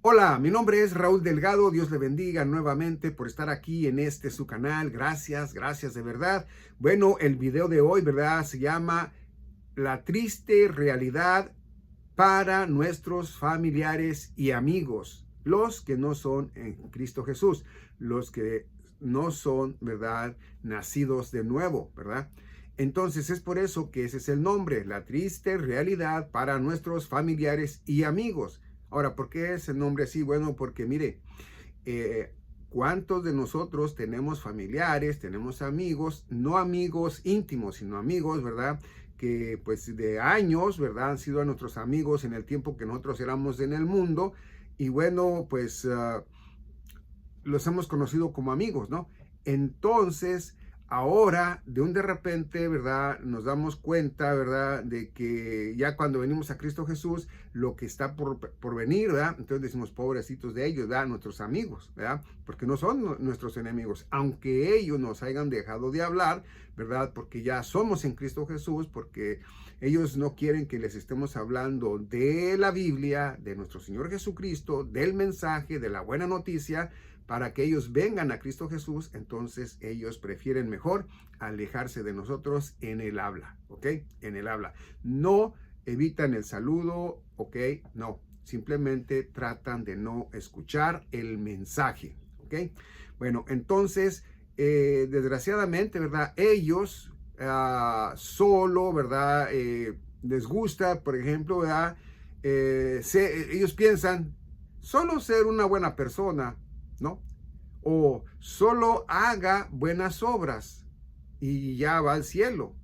Hola, mi nombre es Raúl Delgado. Dios le bendiga nuevamente por estar aquí en su canal. Gracias, gracias de verdad. Bueno, el video de hoy, ¿verdad? Se llama La triste realidad para nuestros familiares y amigos, los que no son en Cristo Jesús, los que no son, ¿verdad?, nacidos de nuevo, ¿verdad? Entonces es por eso que ese es el nombre, la triste realidad para nuestros familiares y amigos. Ahora, ¿por qué es el nombre así? Bueno, porque mire, eh, ¿cuántos de nosotros tenemos familiares, tenemos amigos, no amigos íntimos, sino amigos, ¿verdad? Que pues de años, ¿verdad? Han sido nuestros amigos en el tiempo que nosotros éramos en el mundo y bueno, pues los hemos conocido como amigos, ¿no? Entonces, ahora, de repente, ¿verdad? Nos damos cuenta, ¿verdad? De que ya cuando venimos a Cristo Jesús, lo que está por venir, ¿verdad? Entonces decimos, pobrecitos de ellos, ¿verdad? Nuestros amigos, ¿verdad? Porque no son nuestros enemigos, aunque ellos nos hayan dejado de hablar, ¿verdad? Porque ya somos en Cristo Jesús, porque ellos no quieren que les estemos hablando de la Biblia, de nuestro Señor Jesucristo, del mensaje, de la buena noticia, para que ellos vengan a Cristo Jesús. Entonces ellos prefieren mejor alejarse de nosotros en el habla, ¿ok? En el habla. No evitan el saludo, ¿ok? No, simplemente tratan de no escuchar el mensaje, ¿ok? Bueno, entonces, desgraciadamente, ¿verdad? Ellos solo, ¿verdad? Les gusta, por ejemplo, ¿verdad? Ellos piensan solo ser una buena persona, ¿no? O solo haga buenas obras y ya va al cielo.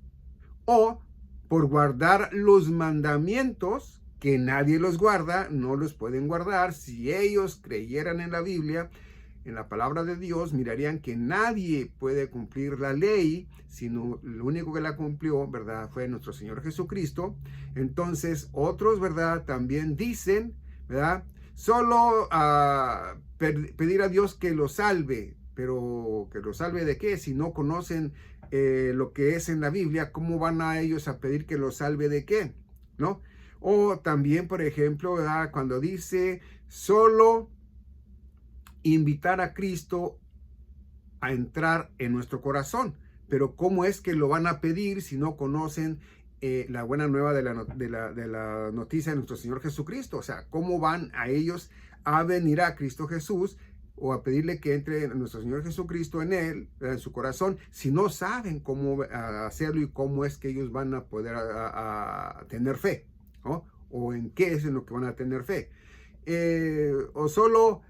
O por guardar los mandamientos, que nadie los guarda, no los pueden guardar. Si ellos creyeran en la Biblia, en la palabra de Dios, mirarían que nadie puede cumplir la ley, sino lo único que la cumplió, ¿verdad?, fue nuestro Señor Jesucristo. Entonces, otros, ¿verdad?, también dicen, ¿verdad?, solo pedir a Dios que los salve, pero ¿que los salve de qué? Si no conocen lo que es en la Biblia, ¿cómo van a ellos a pedir que los salve de qué? ¿No? O también, por ejemplo, ¿verdad?, cuando dice solo invitar a Cristo a entrar en nuestro corazón. Pero ¿cómo es que lo van a pedir si no conocen la buena nueva de la noticia de nuestro Señor Jesucristo? O sea, ¿cómo van a ellos a venir a Cristo Jesús o a pedirle que entre nuestro Señor Jesucristo en él, en su corazón, si no saben cómo hacerlo y cómo es que ellos van a poder a tener fe, ¿no? O en qué es en lo que van a tener fe? O solo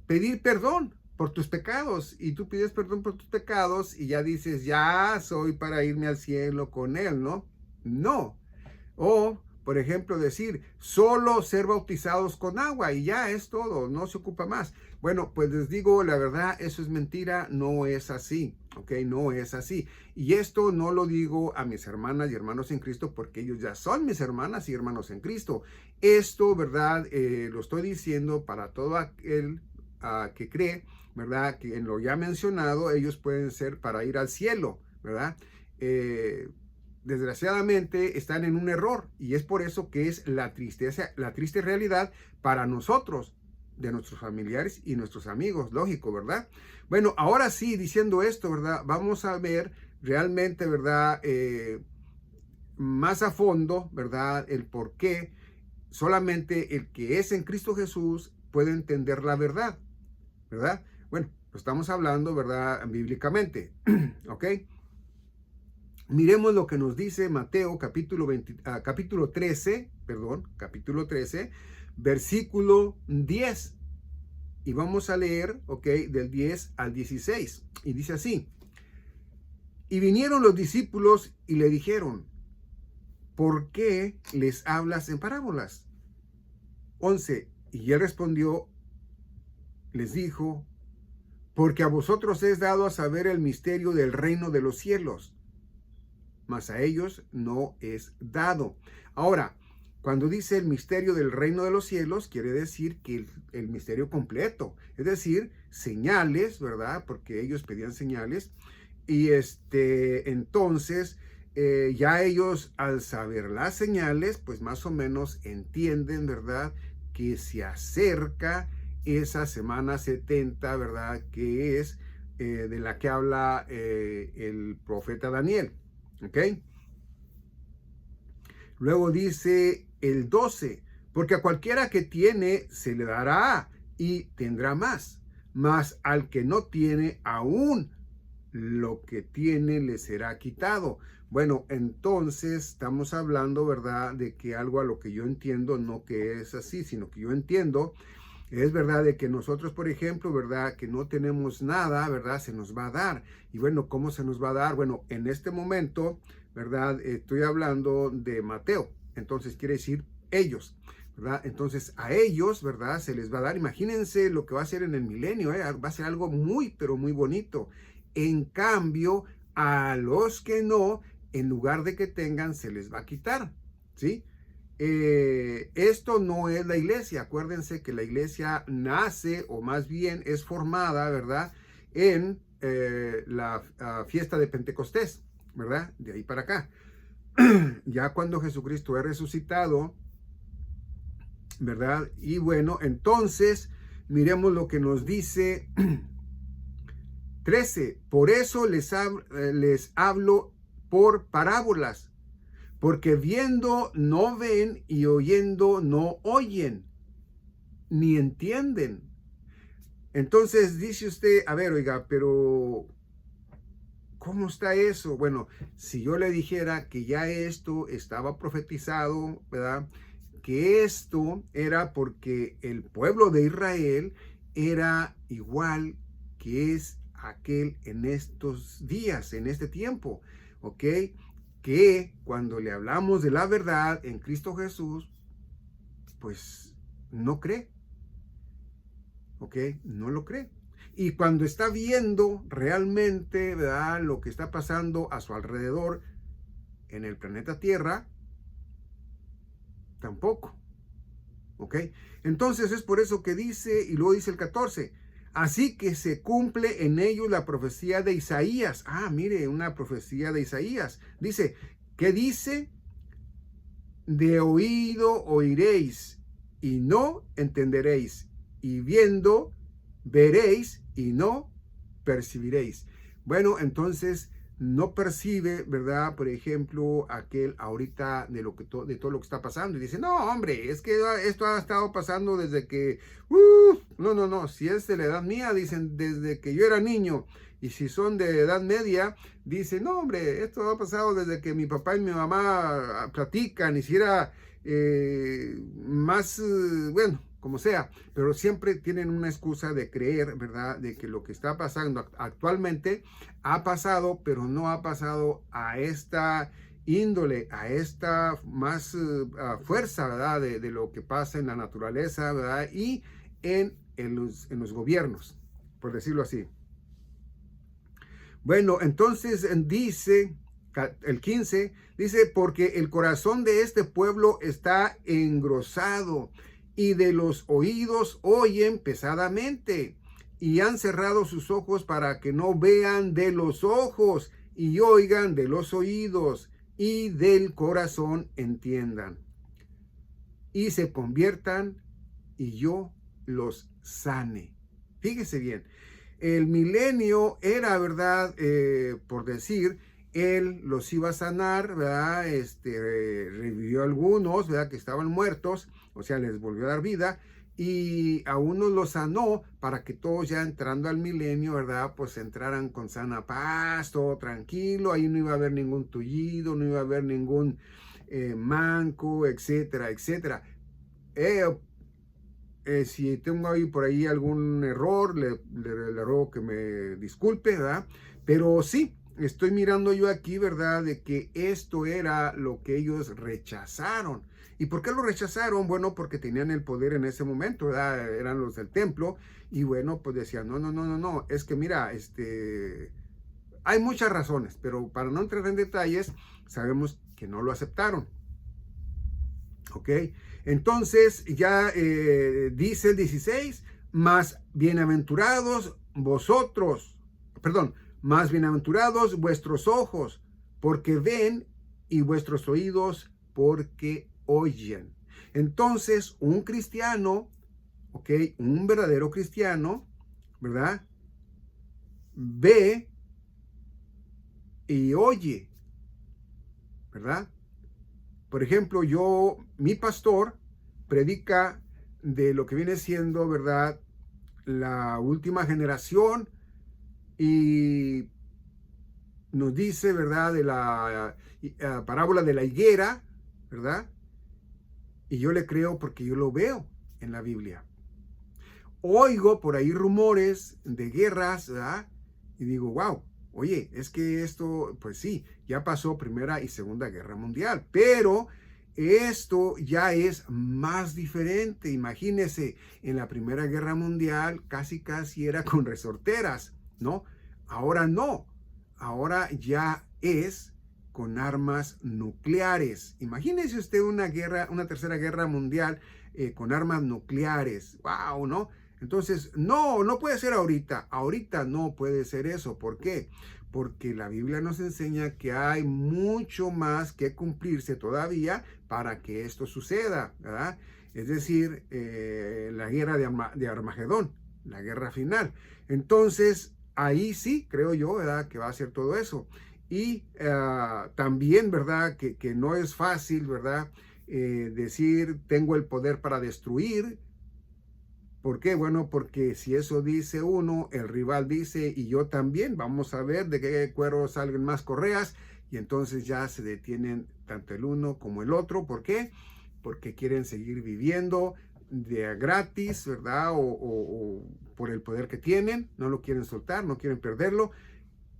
pedir perdón por tus pecados, y tú pides perdón por tus pecados y ya dices, ya soy para irme al cielo con él, ¿no? No. O, por ejemplo, decir, solo ser bautizados con agua y ya es todo, no se ocupa más. Bueno, pues les digo la verdad, eso es mentira, no es así, ¿ok? No es así. Y esto no lo digo a mis hermanas y hermanos en Cristo porque ellos ya son mis hermanas y hermanos en Cristo. Esto, ¿verdad? Lo estoy diciendo para todo aquel que cree, ¿verdad?, que en lo ya mencionado ellos pueden ser para ir al cielo, ¿verdad? Desgraciadamente están en un error y es por eso que es la tristeza, la triste realidad para nosotros, de nuestros familiares y nuestros amigos, lógico, ¿verdad? Bueno, ahora sí, diciendo esto, ¿verdad?, vamos a ver realmente, ¿verdad?, más a fondo, ¿verdad?, el por qué solamente el que es en Cristo Jesús puede entender la verdad, ¿verdad? Bueno, lo estamos hablando, ¿verdad?, bíblicamente, ¿ok? Miremos lo que nos dice Mateo capítulo 13, versículo 10. Y vamos a leer, ¿ok?, del 10 al 16. Y dice así: y vinieron los discípulos y le dijeron, ¿por qué les hablas en parábolas? 11. Y él respondió, les dijo, porque a vosotros es dado a saber el misterio del reino de los cielos, mas a ellos no es dado. Ahora, cuando dice el misterio del reino de los cielos, quiere decir que el misterio completo, es decir, señales, ¿verdad? Porque ellos pedían señales. Y entonces, ya ellos al saber las señales, pues más o menos entienden, ¿verdad?, que se acerca esa semana 70, ¿verdad? Que es de la que habla el profeta Daniel, ¿ok? Luego dice el 12, porque a cualquiera que tiene se le dará y tendrá más, mas al que no tiene, aún lo que tiene le será quitado. Bueno, entonces estamos hablando, ¿verdad?, de que algo a lo que yo entiendo, no que es así, sino que yo entiendo, es verdad de que nosotros, por ejemplo, ¿verdad?, que no tenemos nada, ¿verdad?, se nos va a dar. Y bueno, ¿cómo se nos va a dar? Bueno, en este momento, ¿verdad?, estoy hablando de Mateo. Entonces quiere decir ellos, ¿verdad? Entonces a ellos, ¿verdad?, se les va a dar. Imagínense lo que va a ser en el milenio, ¿eh? Va a ser algo muy, pero muy bonito. En cambio, a los que no, en lugar de que tengan, se les va a quitar, ¿sí? Esto no es la iglesia. Acuérdense que la iglesia nace, o más bien es formada, ¿verdad?, en la fiesta de Pentecostés, ¿verdad? De ahí para acá. Ya cuando Jesucristo es resucitado, ¿verdad? Y bueno, entonces miremos lo que nos dice 13. Por eso les hablo por parábolas, porque viendo no ven y oyendo no oyen, ni entienden. Entonces dice usted, a ver, oiga, pero ¿cómo está eso? Bueno, si yo le dijera que ya esto estaba profetizado, ¿verdad?, que esto era porque el pueblo de Israel era igual que es aquel en estos días, en este tiempo, ¿ok? Que cuando le hablamos de la verdad en Cristo Jesús, pues no cree, ¿ok? No lo cree. Y cuando está viendo realmente, ¿verdad?, lo que está pasando a su alrededor en el planeta Tierra, tampoco, ¿ok? Entonces es por eso que dice, y luego dice el 14, así que se cumple en ellos la profecía de Isaías. Ah, mire, una profecía de Isaías. Dice, ¿qué dice? De oído oiréis y no entenderéis, y viendo veréis y no percibiréis. Bueno, entonces no percibe, ¿verdad?, por ejemplo, aquel ahorita de todo lo que está pasando, y dice, no, hombre, es que esto ha estado pasando desde que, no, si es de la edad mía, dicen, desde que yo era niño. Y si son de edad media, dicen, no, hombre, esto ha pasado desde que mi papá y mi mamá platican, y si era más, bueno, como sea, pero siempre tienen una excusa de creer, ¿verdad?, de que lo que está pasando actualmente ha pasado, pero no ha pasado a esta índole, a esta más fuerza, ¿verdad?, de lo que pasa en la naturaleza, ¿verdad?, y en los gobiernos, por decirlo así. Bueno, entonces dice el 15, dice, porque el corazón de este pueblo está engrosado y de los oídos oyen pesadamente, y han cerrado sus ojos para que no vean de los ojos y oigan de los oídos y del corazón entiendan y se conviertan y yo los sane. Fíjese bien, el milenio era, ¿verdad?, por decir, él los iba a sanar, ¿verdad? Revivió a algunos, ¿verdad?, que estaban muertos, o sea, les volvió a dar vida, y a unos los sanó para que todos ya entrando al milenio, ¿verdad?, pues entraran con sana paz, todo tranquilo, ahí no iba a haber ningún tullido, no iba a haber ningún manco, etcétera, etcétera. Si tengo ahí por ahí algún error, le ruego que me disculpe, ¿verdad? Pero sí, estoy mirando yo aquí, ¿verdad?, de que esto era lo que ellos rechazaron. ¿Y por qué lo rechazaron? Bueno, porque tenían el poder en ese momento, ¿verdad? Eran los del templo, y bueno, pues decían, no, es que mira, hay muchas razones, pero para no entrar en detalles, sabemos que no lo aceptaron. ¿Ok? Entonces ya dice el 16, más bienaventurados vuestros ojos, porque ven, y vuestros oídos, porque oyen. Entonces, un cristiano, ¿ok? Un verdadero cristiano, ¿verdad? Ve y oye, ¿verdad? Por ejemplo, mi pastor predica de lo que viene siendo, ¿verdad? La última generación y nos dice, ¿verdad? De la parábola de la higuera, ¿verdad? Y yo le creo porque yo lo veo en la Biblia. Oigo por ahí rumores de guerras, ¿verdad? Y digo, wow, oye, es que esto, pues sí, ya pasó Primera y Segunda Guerra Mundial, pero esto ya es más diferente. Imagínense, en la Primera Guerra Mundial casi era con resorteras, ¿no? Ahora no, ahora ya es con armas nucleares. Imagínese usted una tercera guerra mundial con armas nucleares. Wow, ¿no? Entonces, no puede ser ahorita. Ahorita no puede ser eso. ¿Por qué? Porque la Biblia nos enseña que hay mucho más que cumplirse todavía para que esto suceda, ¿verdad? Es decir, la guerra de Armagedón, la guerra final. Entonces, ahí sí, creo yo, ¿verdad? Que va a ser todo eso. Y también, ¿verdad? Que no es fácil, ¿verdad? Decir, tengo el poder para destruir. ¿Por qué? Bueno, porque si eso dice uno, el rival dice, y yo también, vamos a ver de qué cuero salgan más correas, y entonces ya se detienen tanto el uno como el otro. ¿Por qué? Porque quieren seguir viviendo de gratis, ¿verdad? O por el poder que tienen, no lo quieren soltar, no quieren perderlo,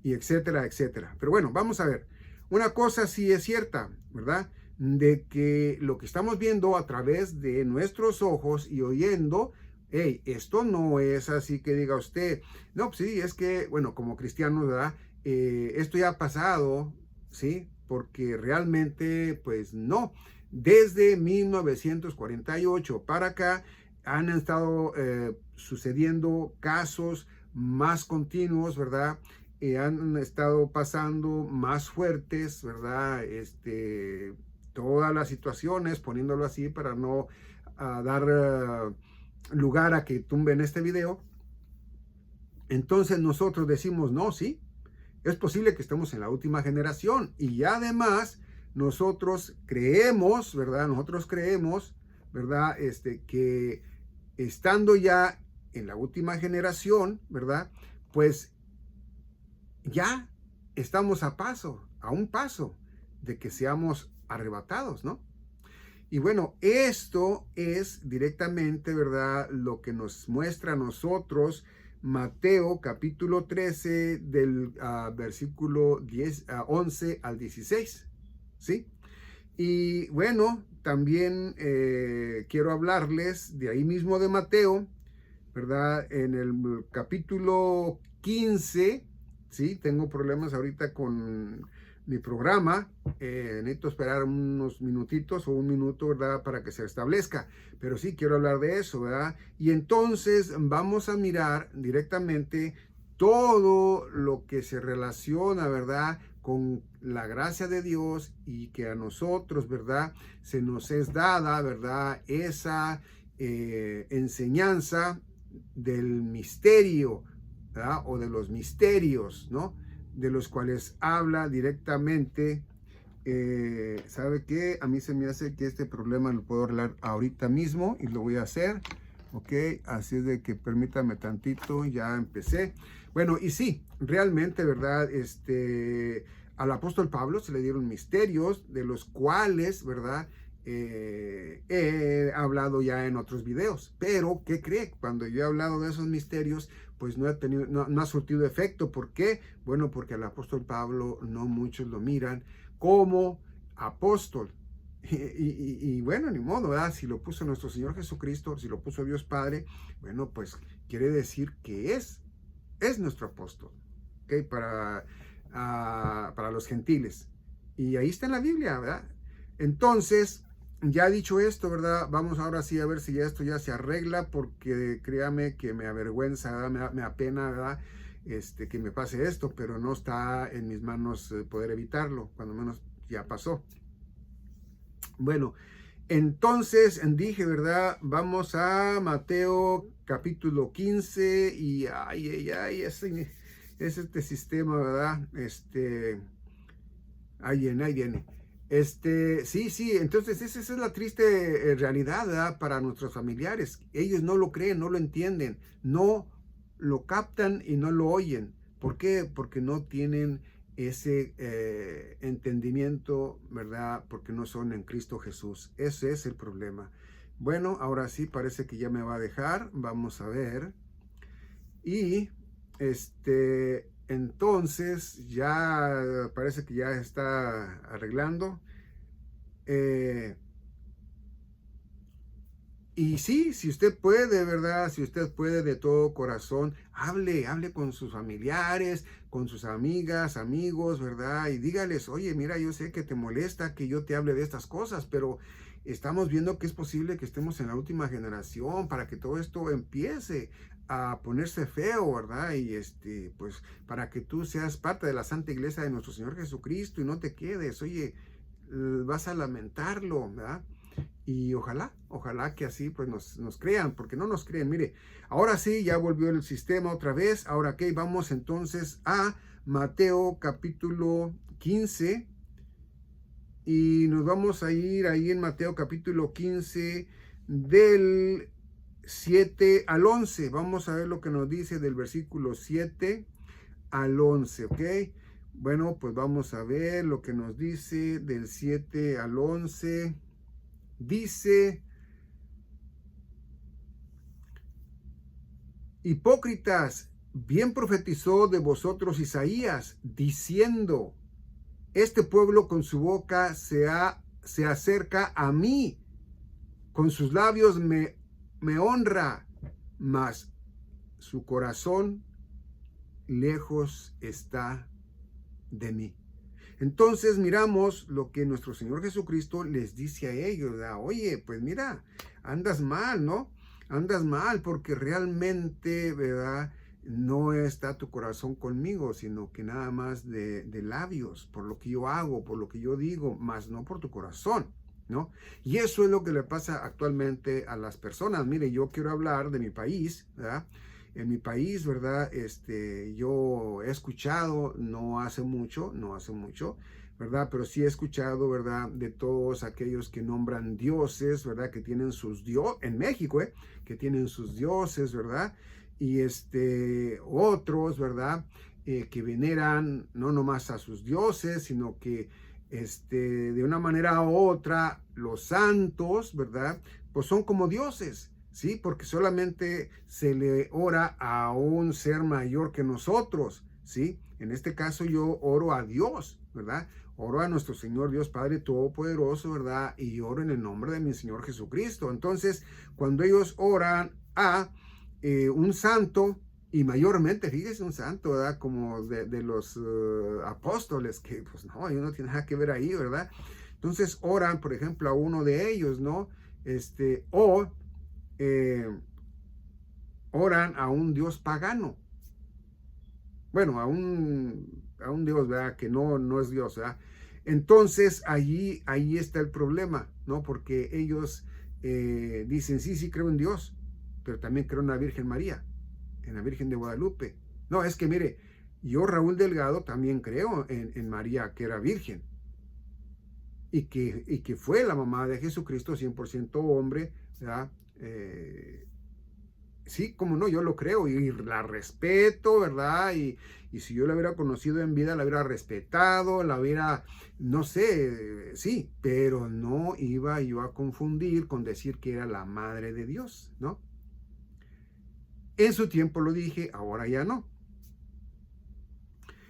y etcétera, etcétera. Pero bueno, vamos a ver. Una cosa sí es cierta, ¿verdad? De que lo que estamos viendo a través de nuestros ojos y oyendo, hey, esto no es así que diga usted, no, pues sí, es que, bueno, como cristianos, ¿verdad? Esto ya ha pasado, ¿sí? Porque realmente, pues no. Desde 1948 para acá han estado sucediendo casos más continuos, ¿verdad? Han estado pasando más fuertes, ¿verdad? Todas las situaciones, poniéndolo así para no dar lugar a que tumben este video. Entonces nosotros decimos, no, sí, es posible que estemos en la última generación y además nosotros creemos, ¿verdad? Nosotros creemos, ¿verdad? Que estando ya en la última generación, ¿verdad? Pues ya estamos a un paso de que seamos arrebatados, ¿no? Y bueno, esto es directamente, ¿verdad? Lo que nos muestra a nosotros Mateo capítulo 13 del versículo 11 al 16, ¿sí? Y bueno, también quiero hablarles de ahí mismo de Mateo, ¿verdad? En el capítulo 15, ¿sí? Tengo problemas ahorita con mi programa, necesito esperar unos minutitos o un minuto, ¿verdad? Para que se establezca, pero sí quiero hablar de eso, ¿verdad? Y entonces vamos a mirar directamente todo lo que se relaciona, ¿verdad? Con la gracia de Dios y que a nosotros, ¿verdad? Se nos es dada, ¿verdad? Esa enseñanza del misterio, ¿verdad? O de los misterios, ¿no? De los cuales habla directamente. ¿Sabe qué? A mí se me hace que este problema lo puedo arreglar ahorita mismo y lo voy a hacer, ¿ok? Así es de que permítame tantito, ya empecé. Bueno, y sí, realmente, ¿verdad? Al apóstol Pablo se le dieron misterios de los cuales, ¿verdad? He hablado ya en otros videos, pero ¿qué cree? Cuando yo he hablado de esos misterios, pues no ha surtido efecto. ¿Por qué? Bueno, porque al apóstol Pablo no muchos lo miran como apóstol. Y bueno, ni modo, ¿verdad? Si lo puso nuestro Señor Jesucristo, si lo puso Dios Padre, bueno, pues quiere decir que es nuestro apóstol, ¿ok? Para los gentiles. Y ahí está en la Biblia, ¿verdad? Entonces, ya dicho esto, ¿verdad? Vamos ahora sí a ver si esto ya se arregla, porque créame que me avergüenza, ¿verdad? Me apena, ¿verdad? Que me pase esto, pero no está en mis manos poder evitarlo, cuando menos ya pasó. Bueno, Entonces dije, ¿verdad? Vamos a Mateo capítulo 15 y es este sistema, ¿verdad? Ahí viene. Sí, entonces esa es la triste realidad, ¿verdad? Para nuestros familiares. Ellos no lo creen, no lo entienden, no lo captan y no lo oyen. ¿Por qué? Porque no tienen ese entendimiento, ¿verdad? Porque no son en Cristo Jesús. Ese es el problema. Bueno, ahora sí parece que ya me va a dejar. Vamos a ver. Y entonces ya parece que ya está arreglando. Y sí, si usted puede, ¿verdad? Si usted puede de todo corazón, hable con sus familiares, con sus amigas, amigos, ¿verdad? Y dígales, oye, mira, yo sé que te molesta que yo te hable de estas cosas, pero estamos viendo que es posible que estemos en la última generación para que todo esto empiece a ponerse feo, ¿verdad? Y pues para que tú seas parte de la Santa Iglesia de nuestro Señor Jesucristo y no te quedes, oye, vas a lamentarlo, ¿verdad? Y ojalá que así pues nos crean, porque no nos creen. Mire, ahora sí, ya volvió el sistema otra vez. Ahora, ok, vamos entonces a Mateo capítulo 15. Y nos vamos a ir ahí en Mateo capítulo 15 del 7 al 11. Vamos a ver lo que nos dice del versículo 7 al 11, ¿ok? Bueno, pues vamos a ver lo que nos dice del 7 al 11. Dice: hipócritas, bien profetizó de vosotros Isaías, diciendo: este pueblo con su boca se acerca a mí, con sus labios me honra, mas su corazón lejos está de mí. Entonces miramos lo que nuestro Señor Jesucristo les dice a ellos, ¿verdad? Oye, pues mira, andas mal, ¿no? Andas mal porque realmente, ¿verdad? No está tu corazón conmigo, sino que nada más de labios, por lo que yo hago, por lo que yo digo, más no por tu corazón, ¿no? Y eso es lo que le pasa actualmente a las personas. Mire, yo quiero hablar de mi país, ¿verdad? En mi país, ¿verdad? Yo he escuchado, no hace mucho, ¿verdad? Pero sí he escuchado, ¿verdad? De todos aquellos que nombran dioses, ¿verdad? Que tienen sus dioses, en México, que tienen sus dioses, ¿verdad? Y otros, ¿verdad? Que veneran no nomás a sus dioses, sino que de una manera u otra, los santos, ¿verdad? Pues son como dioses. Sí, porque solamente se le ora a un ser mayor que nosotros, ¿sí? En este caso yo oro a Dios, ¿verdad? Oro a nuestro Señor Dios Padre Todopoderoso, ¿verdad? Y oro en el nombre de mi Señor Jesucristo. Entonces, cuando ellos oran a un santo, y mayormente, fíjese, un santo, ¿verdad? Como de los apóstoles, que pues no, no tiene nada que ver ahí, ¿verdad? Entonces oran, por ejemplo, a uno de ellos, ¿no? O oran a un dios pagano. Bueno, a un dios, ¿verdad? Que no es Dios, ¿verdad? Entonces, ahí está el problema, ¿no? Porque ellos dicen, sí, creo en Dios, pero también creo en la Virgen María, en la Virgen de Guadalupe. No, es que mire, yo, Raúl Delgado, también creo en María, que era virgen, y que fue la mamá de Jesucristo, 100% hombre, ¿verdad? Sí, como no, yo lo creo y la respeto, ¿verdad? Y si yo la hubiera conocido en vida, la hubiera respetado, la hubiera, no sé, sí, pero no iba yo a confundir con decir que era la madre de Dios, ¿no? En su tiempo lo dije, ahora ya no.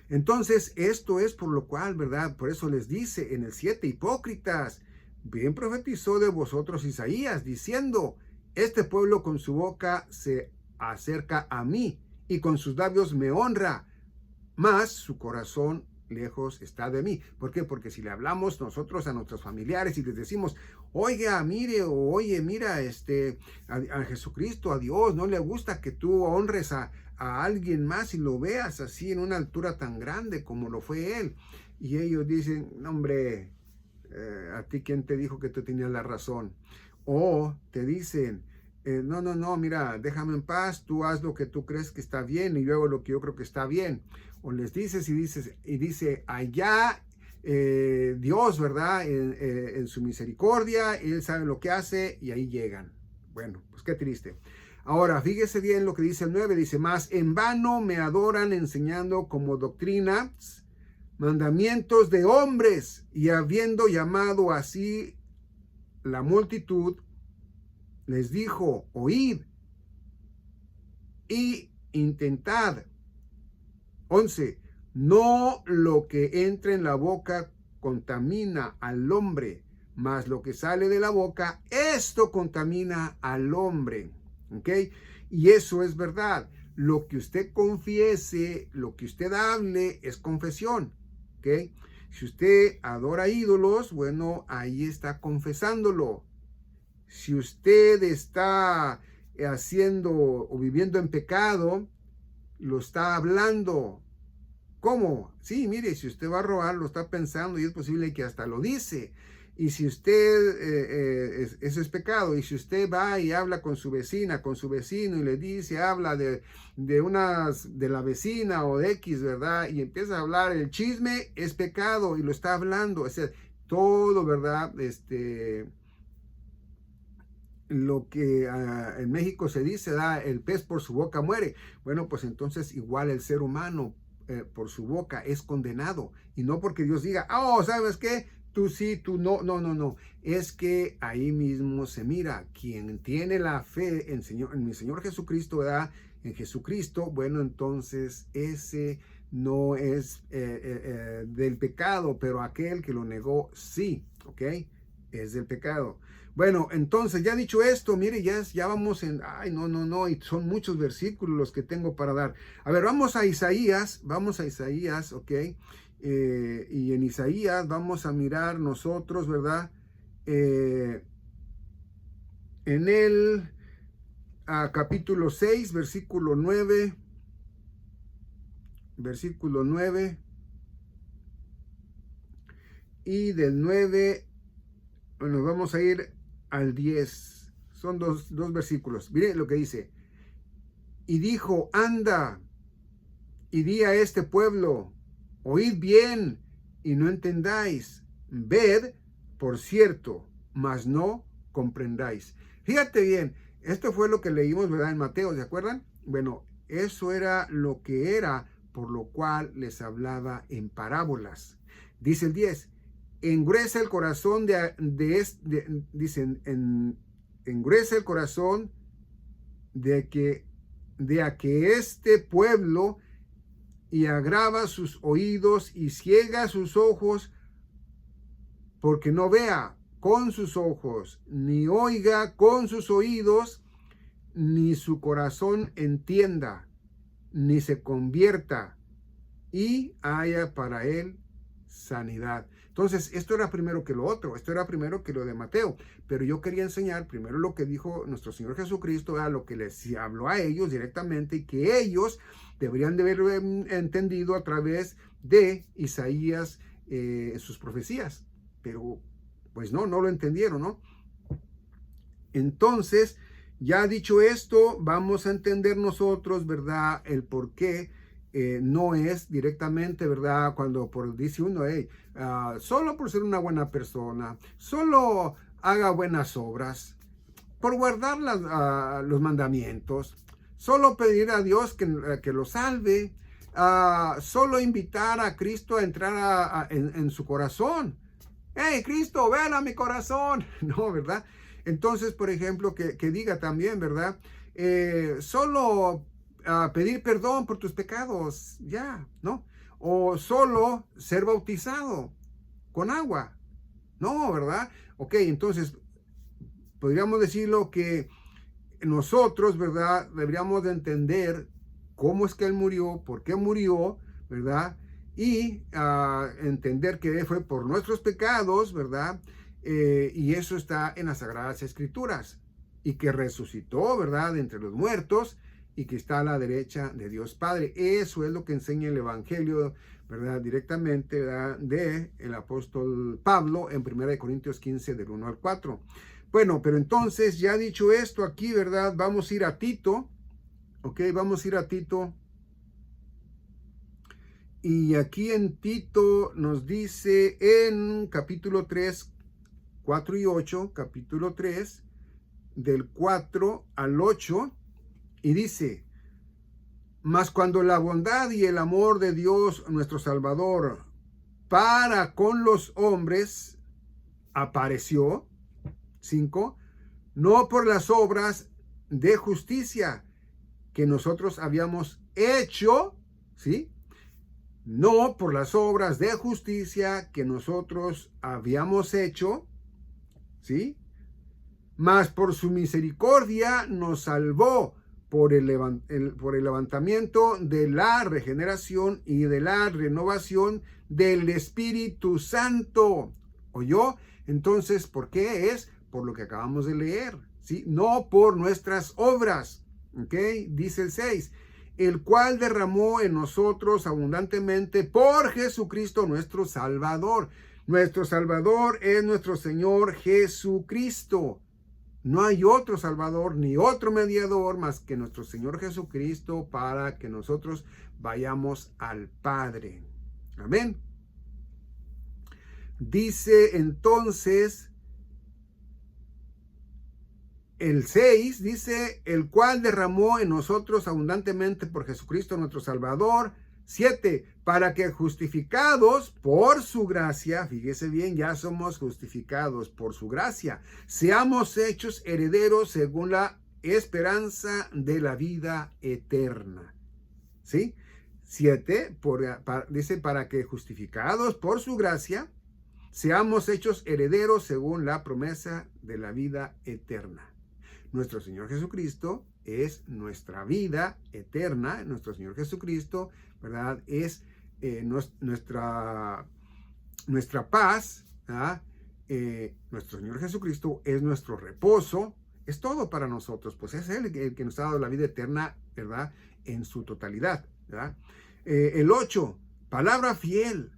Entonces, esto es por lo cual, ¿verdad? Por eso les dice en el 7, hipócritas, bien profetizó de vosotros Isaías, diciendo: este pueblo con su boca se acerca a mí y con sus labios me honra, mas su corazón lejos está de mí. ¿Por qué? Porque si le hablamos nosotros a nuestros familiares y les decimos, oiga, mire, o oye, mira, a Jesucristo, a Dios, no le gusta que tú honres a alguien más y lo veas así en una altura tan grande como lo fue él. Y ellos dicen, no, hombre, ¿A ti quién te dijo que tú tenías la razón? O te dicen, no, no, no, mira, déjame en paz, tú haz lo que tú crees que está bien y yo hago lo que yo creo que está bien. O les dices y dice, allá Dios, ¿verdad? En su misericordia, Él sabe lo que hace y ahí llegan. Bueno, pues qué triste. Ahora, fíjese bien lo que dice el 9, dice, más en vano me adoran enseñando como doctrinas mandamientos de hombres, y habiendo llamado así la multitud, les dijo, oíd y intentad. 11. No lo que entra en la boca contamina al hombre, mas lo que sale de la boca, esto contamina al hombre. ¿Ok? Y eso es verdad. Lo que usted confiese, lo que usted hable, es confesión. ¿Ok? Si usted adora ídolos, bueno, ahí está confesándolo. Si usted está haciendo o viviendo en pecado, lo está hablando. ¿Cómo? Sí, mire, si usted va a robar, lo está pensando y es posible que hasta lo dice. Y si usted, eso es pecado, y si usted va y habla con su vecina, con su vecino y le dice, habla de la vecina o de X, ¿verdad? Y empieza a hablar el chisme, es pecado y lo está hablando. O sea, todo, ¿verdad? Lo que en México se dice, el pez por su boca muere. Bueno, pues entonces igual el ser humano por su boca es condenado. Y no porque Dios diga, oh, ¿sabes qué? Tú sí, tú no. No, no, no. Es que ahí mismo se mira. Quien tiene la fe en mi Señor Jesucristo, ¿verdad? En Jesucristo, bueno, entonces ese no es del pecado, pero aquel que lo negó, sí, ¿ok? Es del pecado. Bueno, entonces, ya dicho esto, mire, ya vamos en, ay, no, no, no, y son muchos versículos los que tengo para dar. A ver, vamos a Isaías, ¿ok? Y en Isaías vamos a mirar nosotros, ¿verdad? En el capítulo 6, versículo 9, y del 9 nos vamos a ir al 10. Son dos versículos. Miren lo que dice. Y dijo, anda y di a este pueblo, oíd bien y no entendáis, ved, por cierto, mas no comprendáis. Fíjate bien, esto fue lo que leímos, ¿verdad? En Mateo, ¿se acuerdan? Bueno, eso era lo que era, por lo cual les hablaba en parábolas. Dice el 10, engruesa el corazón engruesa el corazón de a que este pueblo, y agrava sus oídos y ciega sus ojos, porque no vea con sus ojos, ni oiga con sus oídos, ni su corazón entienda, ni se convierta, y haya para él sanidad. Entonces, esto era primero que lo otro, esto era primero que lo de Mateo, pero yo quería enseñar primero lo que dijo nuestro Señor Jesucristo, a lo que les habló a ellos directamente, y que ellos deberían de haber entendido a través de Isaías sus profecías, pero pues no lo entendieron, ¿no? Entonces, ya dicho esto, vamos a entender nosotros, ¿verdad? El por qué no es directamente, ¿verdad? Cuando dice uno, hey, solo por ser una buena persona, solo haga buenas obras, por guardar los mandamientos, solo pedir a Dios que lo salve, solo invitar a Cristo a entrar en su corazón. Hey, Cristo, ven a mi corazón. No, ¿verdad? Entonces, por ejemplo, que diga también, ¿verdad? Solo pedir perdón por tus pecados, ya, ¿no? O solo ser bautizado con agua. No, ¿verdad? Ok, entonces, podríamos decirlo que nosotros, ¿verdad? Deberíamos de entender cómo es que Él murió, por qué murió, ¿verdad? Y entender que fue por nuestros pecados, ¿verdad? Y eso está en las Sagradas Escrituras. Y que resucitó, ¿verdad? De entre los muertos, y que está a la derecha de Dios Padre. Eso es lo que enseña el Evangelio, ¿verdad? Directamente, ¿verdad? De el apóstol Pablo en 1 Corintios 15 del 1 al 4. Bueno, pero entonces ya dicho esto aquí, ¿verdad? Vamos a ir a Tito, ¿ok? Vamos a ir a Tito. Y aquí en Tito nos dice en capítulo 3, 4 y 8, capítulo 3, del 4 al 8, y dice: mas cuando la bondad y el amor de Dios nuestro Salvador para con los hombres apareció, 5, no por las obras de justicia que nosotros habíamos hecho, ¿sí? No por las obras de justicia que nosotros habíamos hecho, ¿sí? Mas por su misericordia nos salvó por el levantamiento de la regeneración y de la renovación del Espíritu Santo. ¿Oyó? Entonces, ¿por qué es? Por lo que acabamos de leer, ¿sí? No por nuestras obras, ¿ok? Dice el 6, el cual derramó en nosotros abundantemente por Jesucristo nuestro Salvador. Nuestro Salvador es nuestro Señor Jesucristo. No hay otro Salvador ni otro mediador más que nuestro Señor Jesucristo para que nosotros vayamos al Padre. Amén. Dice entonces el 6, dice, el cual derramó en nosotros abundantemente por Jesucristo nuestro Salvador. 7, para que justificados por su gracia, fíjese bien, ya somos justificados por su gracia, seamos hechos herederos según la esperanza de la vida eterna. ¿Sí? 7, dice, para que justificados por su gracia, seamos hechos herederos según la promesa de la vida eterna. Nuestro Señor Jesucristo es nuestra vida eterna. Nuestro Señor Jesucristo, ¿verdad? Es nuestra paz, ¿verdad? Nuestro Señor Jesucristo es nuestro reposo. Es todo para nosotros, pues es Él el que nos ha dado la vida eterna, ¿verdad? En su totalidad, ¿verdad? El 8, palabra fiel.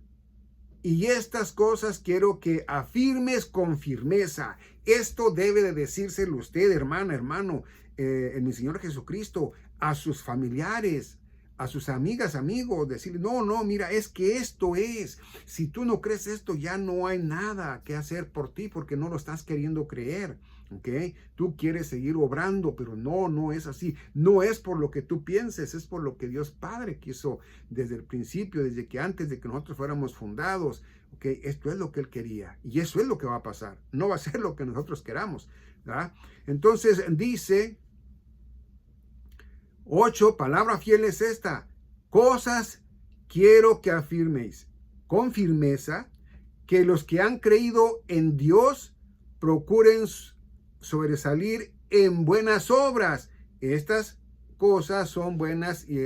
Y estas cosas quiero que afirmes con firmeza. Esto debe de decírselo usted, hermana, hermano, en mi Señor Jesucristo, a sus familiares, a sus amigas, amigos, decirle, no, mira, es que esto es. Si tú no crees esto, ya no hay nada que hacer por ti porque no lo estás queriendo creer. ¿Ok? Tú quieres seguir obrando, pero no es así. No es por lo que tú pienses, es por lo que Dios Padre quiso desde el principio, desde que antes de que nosotros fuéramos fundados. ¿Ok? Esto es lo que Él quería y eso es lo que va a pasar. No va a ser lo que nosotros queramos, ¿verdad? Entonces dice 8, palabra fiel es esta. Cosas quiero que afirméis con firmeza que los que han creído en Dios procuren sobresalir en buenas obras. Estas cosas son buenas y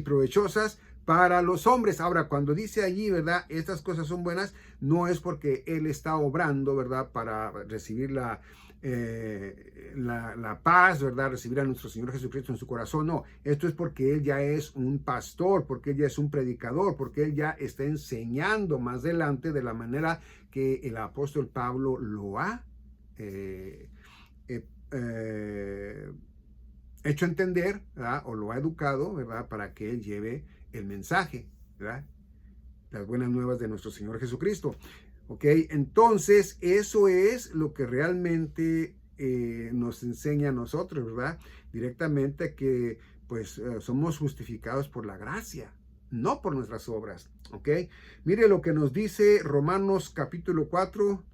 provechosas para los hombres. Ahora, cuando dice allí, ¿verdad? Estas cosas son buenas, no es porque Él está obrando, ¿verdad? Para recibir la paz, ¿verdad? Recibir a nuestro Señor Jesucristo en su corazón. No, esto es porque Él ya es un pastor, porque Él ya es un predicador, porque Él ya está enseñando más adelante de la manera que el apóstol Pablo lo ha hecho entender, ¿verdad? O lo ha educado, ¿verdad? Para que Él lleve el mensaje, ¿verdad? Las buenas nuevas de nuestro Señor Jesucristo. ¿Ok? Entonces, eso es lo que realmente nos enseña a nosotros, ¿verdad? Directamente que, pues, somos justificados por la gracia, no por nuestras obras, ¿ok? Mire lo que nos dice Romanos capítulo 4,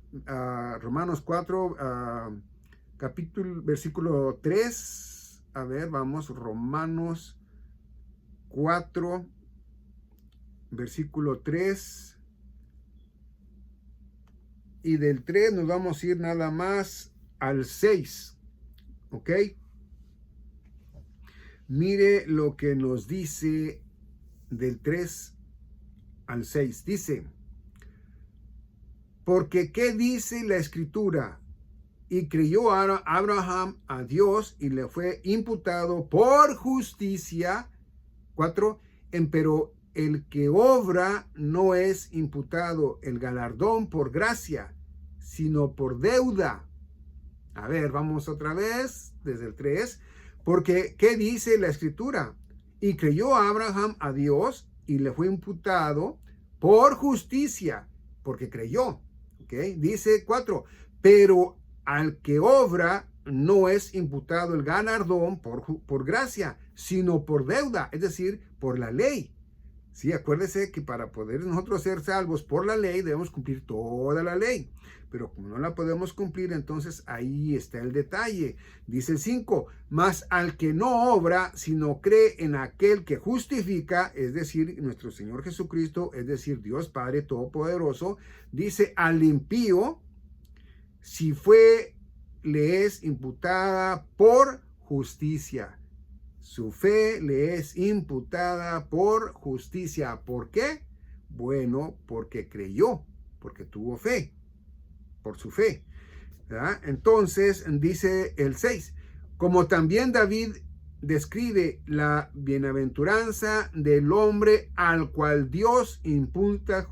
Romanos 4, capítulo, versículo 3. A ver, vamos, Romanos 4, versículo 3. Y del 3 nos vamos a ir nada más al 6. ¿Ok? Mire lo que nos dice del 3 al 6. Dice, porque ¿qué dice la Escritura? Y creyó Abraham a Dios y le fue imputado por justicia. 4. Pero el que obra no es imputado el galardón por gracia, sino por deuda. A ver, vamos otra vez desde el 3. Porque, ¿qué dice la escritura? Y creyó Abraham a Dios y le fue imputado por justicia, porque creyó. ¿Ok? Dice 4. Pero al que obra no es imputado el galardón por gracia, sino por deuda, es decir, por la ley. Sí, acuérdese que para poder nosotros ser salvos por la ley debemos cumplir toda la ley. Pero como no la podemos cumplir, entonces ahí está el detalle. Dice el 5, mas al que no obra, sino cree en aquel que justifica, es decir, nuestro Señor Jesucristo, es decir, Dios Padre Todopoderoso, dice al impío, si fue, le es imputada por justicia. Su fe le es imputada por justicia. ¿Por qué? Bueno, porque creyó, porque tuvo fe, por su fe. ¿Verdad? Entonces, dice el 6, como también David describe la bienaventuranza del hombre al cual Dios imputa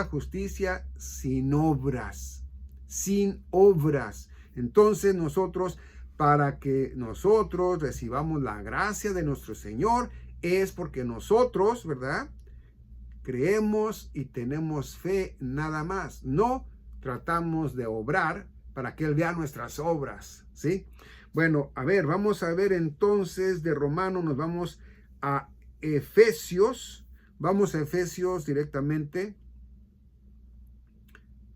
justicia sin obras. Sin obras. Entonces nosotros, para que nosotros recibamos la gracia de nuestro Señor, es porque nosotros, ¿verdad?, creemos y tenemos fe nada más. No tratamos de obrar para que Él vea nuestras obras, ¿sí? Bueno, a ver, vamos a ver entonces de Romanos, nos vamos a Efesios. Vamos a Efesios directamente.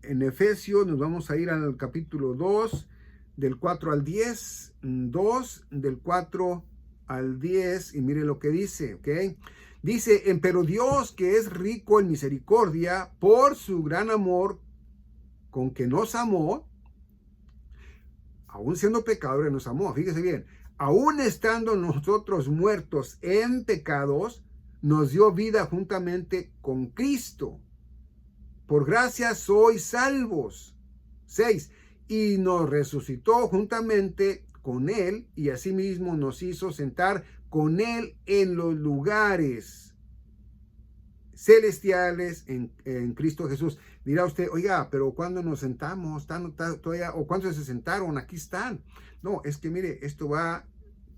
En Efesios nos vamos a ir al capítulo 2, del 4 al 10, 2 del 4 al 10, y mire lo que dice, ¿ok? Dice, pero Dios, que es rico en misericordia, por su gran amor con que nos amó, aún siendo pecadores nos amó, fíjese bien, aún estando nosotros muertos en pecados, nos dio vida juntamente con Cristo. Por gracia sois salvos. 6. Y nos resucitó juntamente con Él y asimismo nos hizo sentar con Él en los lugares celestiales en Cristo Jesús. Dirá usted, oiga, pero ¿cuándo nos sentamos? Todavía, ¿o cuántos se sentaron? Aquí están. No, es que mire, esto va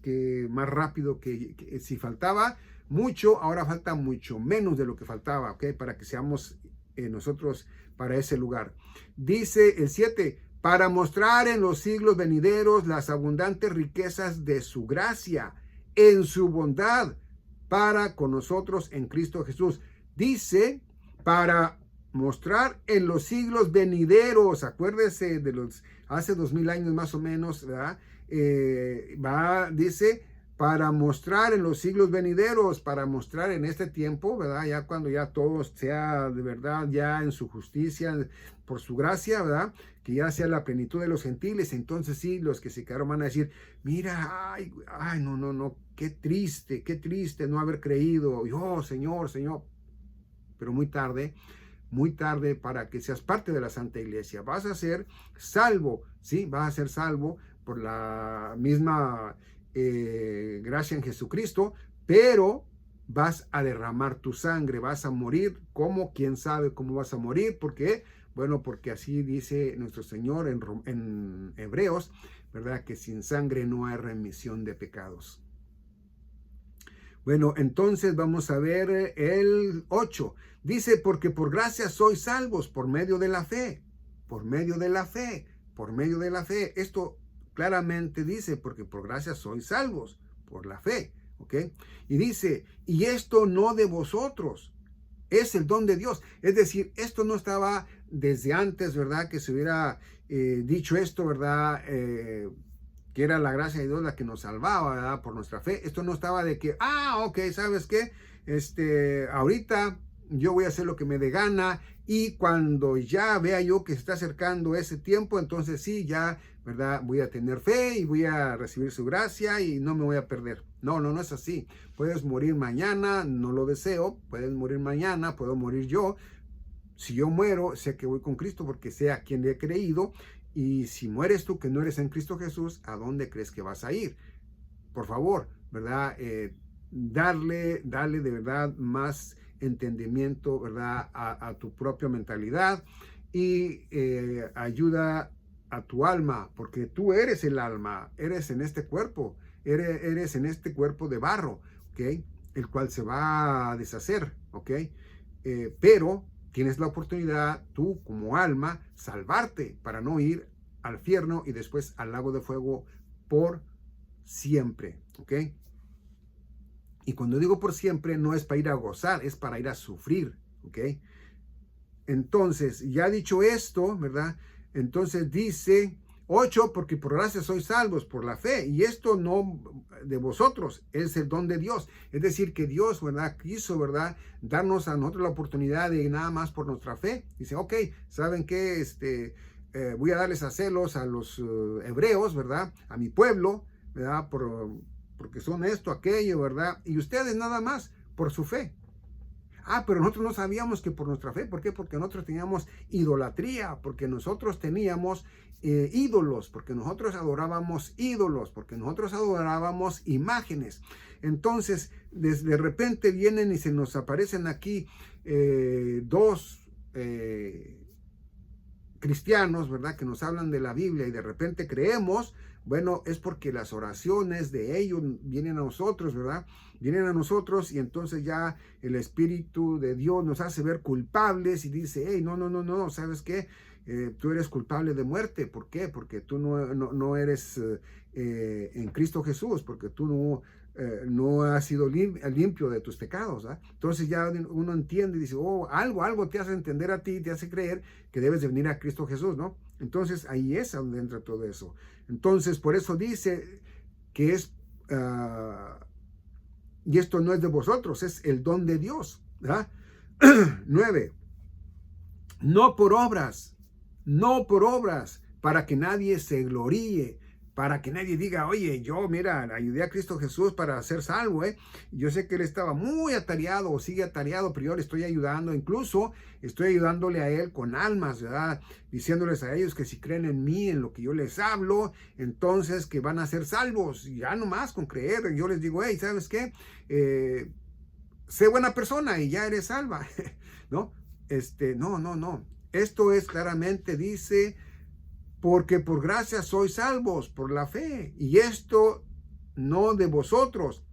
que más rápido que si faltaba mucho, ahora falta mucho menos de lo que faltaba, ¿ok? Para que seamos nosotros para ese lugar. Dice el 7, para mostrar en los siglos venideros las abundantes riquezas de su gracia, en su bondad, para con nosotros en Cristo Jesús. Dice, para mostrar en los siglos venideros, acuérdese de los hace 2000 años más o menos, ¿verdad? Dice, para mostrar en los siglos venideros, para mostrar en este tiempo, ¿verdad? Ya cuando ya todo sea de verdad, ya en su justicia, por su gracia, ¿verdad? Que ya sea la plenitud de los gentiles, entonces sí, los que se quedaron van a decir, mira, ay, no, qué triste no haber creído, oh, Señor, pero muy tarde para que seas parte de la Santa Iglesia. Vas a ser salvo, ¿sí? Vas a ser salvo por la misma gracia en Jesucristo, pero vas a derramar tu sangre, vas a morir. ¿Cómo? ¿Quién sabe cómo vas a morir? ¿Por qué? Bueno, porque así dice nuestro Señor en Hebreos, ¿verdad? Que sin sangre no hay remisión de pecados. Bueno, entonces vamos a ver el 8. Dice, porque por gracia sois salvos por medio de la fe, por medio de la fe, por medio de la fe. Esto claramente dice, porque por gracia sois salvos por la fe, ¿ok? Y dice, y esto no de vosotros, es el don de Dios. Es decir, esto no estaba desde antes, ¿verdad? Que se hubiera dicho esto, ¿verdad? Que era la gracia de Dios la que nos salvaba, ¿verdad? Por nuestra fe. Esto no estaba de que, ok, ¿sabes qué? Ahorita yo voy a hacer lo que me dé gana y cuando ya vea yo que se está acercando ese tiempo, entonces sí, ya, ¿verdad? Voy a tener fe y voy a recibir su gracia y no me voy a perder. No es así. Puedes morir mañana, no lo deseo, puedes morir mañana, puedo morir yo. Si yo muero, sé que voy con Cristo porque sé a quien le he creído. Y si mueres tú que no eres en Cristo Jesús, ¿a dónde crees que vas a ir? Por favor, ¿verdad? Darle de verdad más entendimiento, ¿verdad? A tu propia mentalidad y ayuda a tu alma, porque tú eres el alma, eres en este cuerpo, eres en este cuerpo de barro, ¿ok? El cual se va a deshacer, ¿ok? Pero tienes la oportunidad, tú como alma, salvarte para no ir al infierno y después al lago de fuego por siempre, ¿ok? Y cuando digo por siempre, no es para ir a gozar, es para ir a sufrir, ¿ok? Entonces, ya dicho esto, ¿verdad? Entonces dice 8, porque por gracia sois salvos por la fe, y esto no de vosotros, es el don de Dios. Es decir, que Dios, ¿verdad? Quiso, ¿verdad? Darnos a nosotros la oportunidad de nada más por nuestra fe. Dice, ok, ¿saben qué? Voy a darles a celos a los hebreos, ¿verdad? A mi pueblo, ¿verdad? Porque son esto, aquello, ¿verdad? Y ustedes nada más por su fe. Pero nosotros no sabíamos que por nuestra fe. ¿Por qué? Porque nosotros teníamos idolatría, porque nosotros teníamos ídolos, porque nosotros adorábamos ídolos, porque nosotros adorábamos imágenes. Entonces, de repente vienen y se nos aparecen aquí dos cristianos, ¿verdad? Que nos hablan de la Biblia y de repente creemos. Bueno, es porque las oraciones de ellos vienen a nosotros, ¿verdad? Vienen a nosotros y entonces ya el Espíritu de Dios nos hace ver culpables y dice, hey, no, ¿sabes qué? Tú eres culpable de muerte. ¿Por qué? Porque tú no eres en Cristo Jesús, porque tú no has sido limpio de tus pecados. ¿Ah? Entonces ya uno entiende y dice, algo te hace entender a ti, te hace creer que debes de venir a Cristo Jesús, ¿no? Entonces ahí es donde entra todo eso. Entonces por eso dice que es, y esto no es de vosotros, es el don de Dios. ¿Verdad? 9. No por obras, para que nadie se gloríe, para que nadie diga, oye, yo, mira, ayudé a Cristo Jesús para ser salvo, Yo sé que él estaba muy atareado o sigue atareado, pero yo le estoy ayudando, incluso estoy ayudándole a él con almas, ¿verdad? Diciéndoles a ellos que si creen en mí, en lo que yo les hablo, entonces que van a ser salvos, y ya nomás con creer, yo les digo, hey, ¿sabes qué? Sé buena persona y ya eres salva, ¿no? No. Esto es claramente, dice, porque por gracia sois salvos por la fe. Y esto no de vosotros,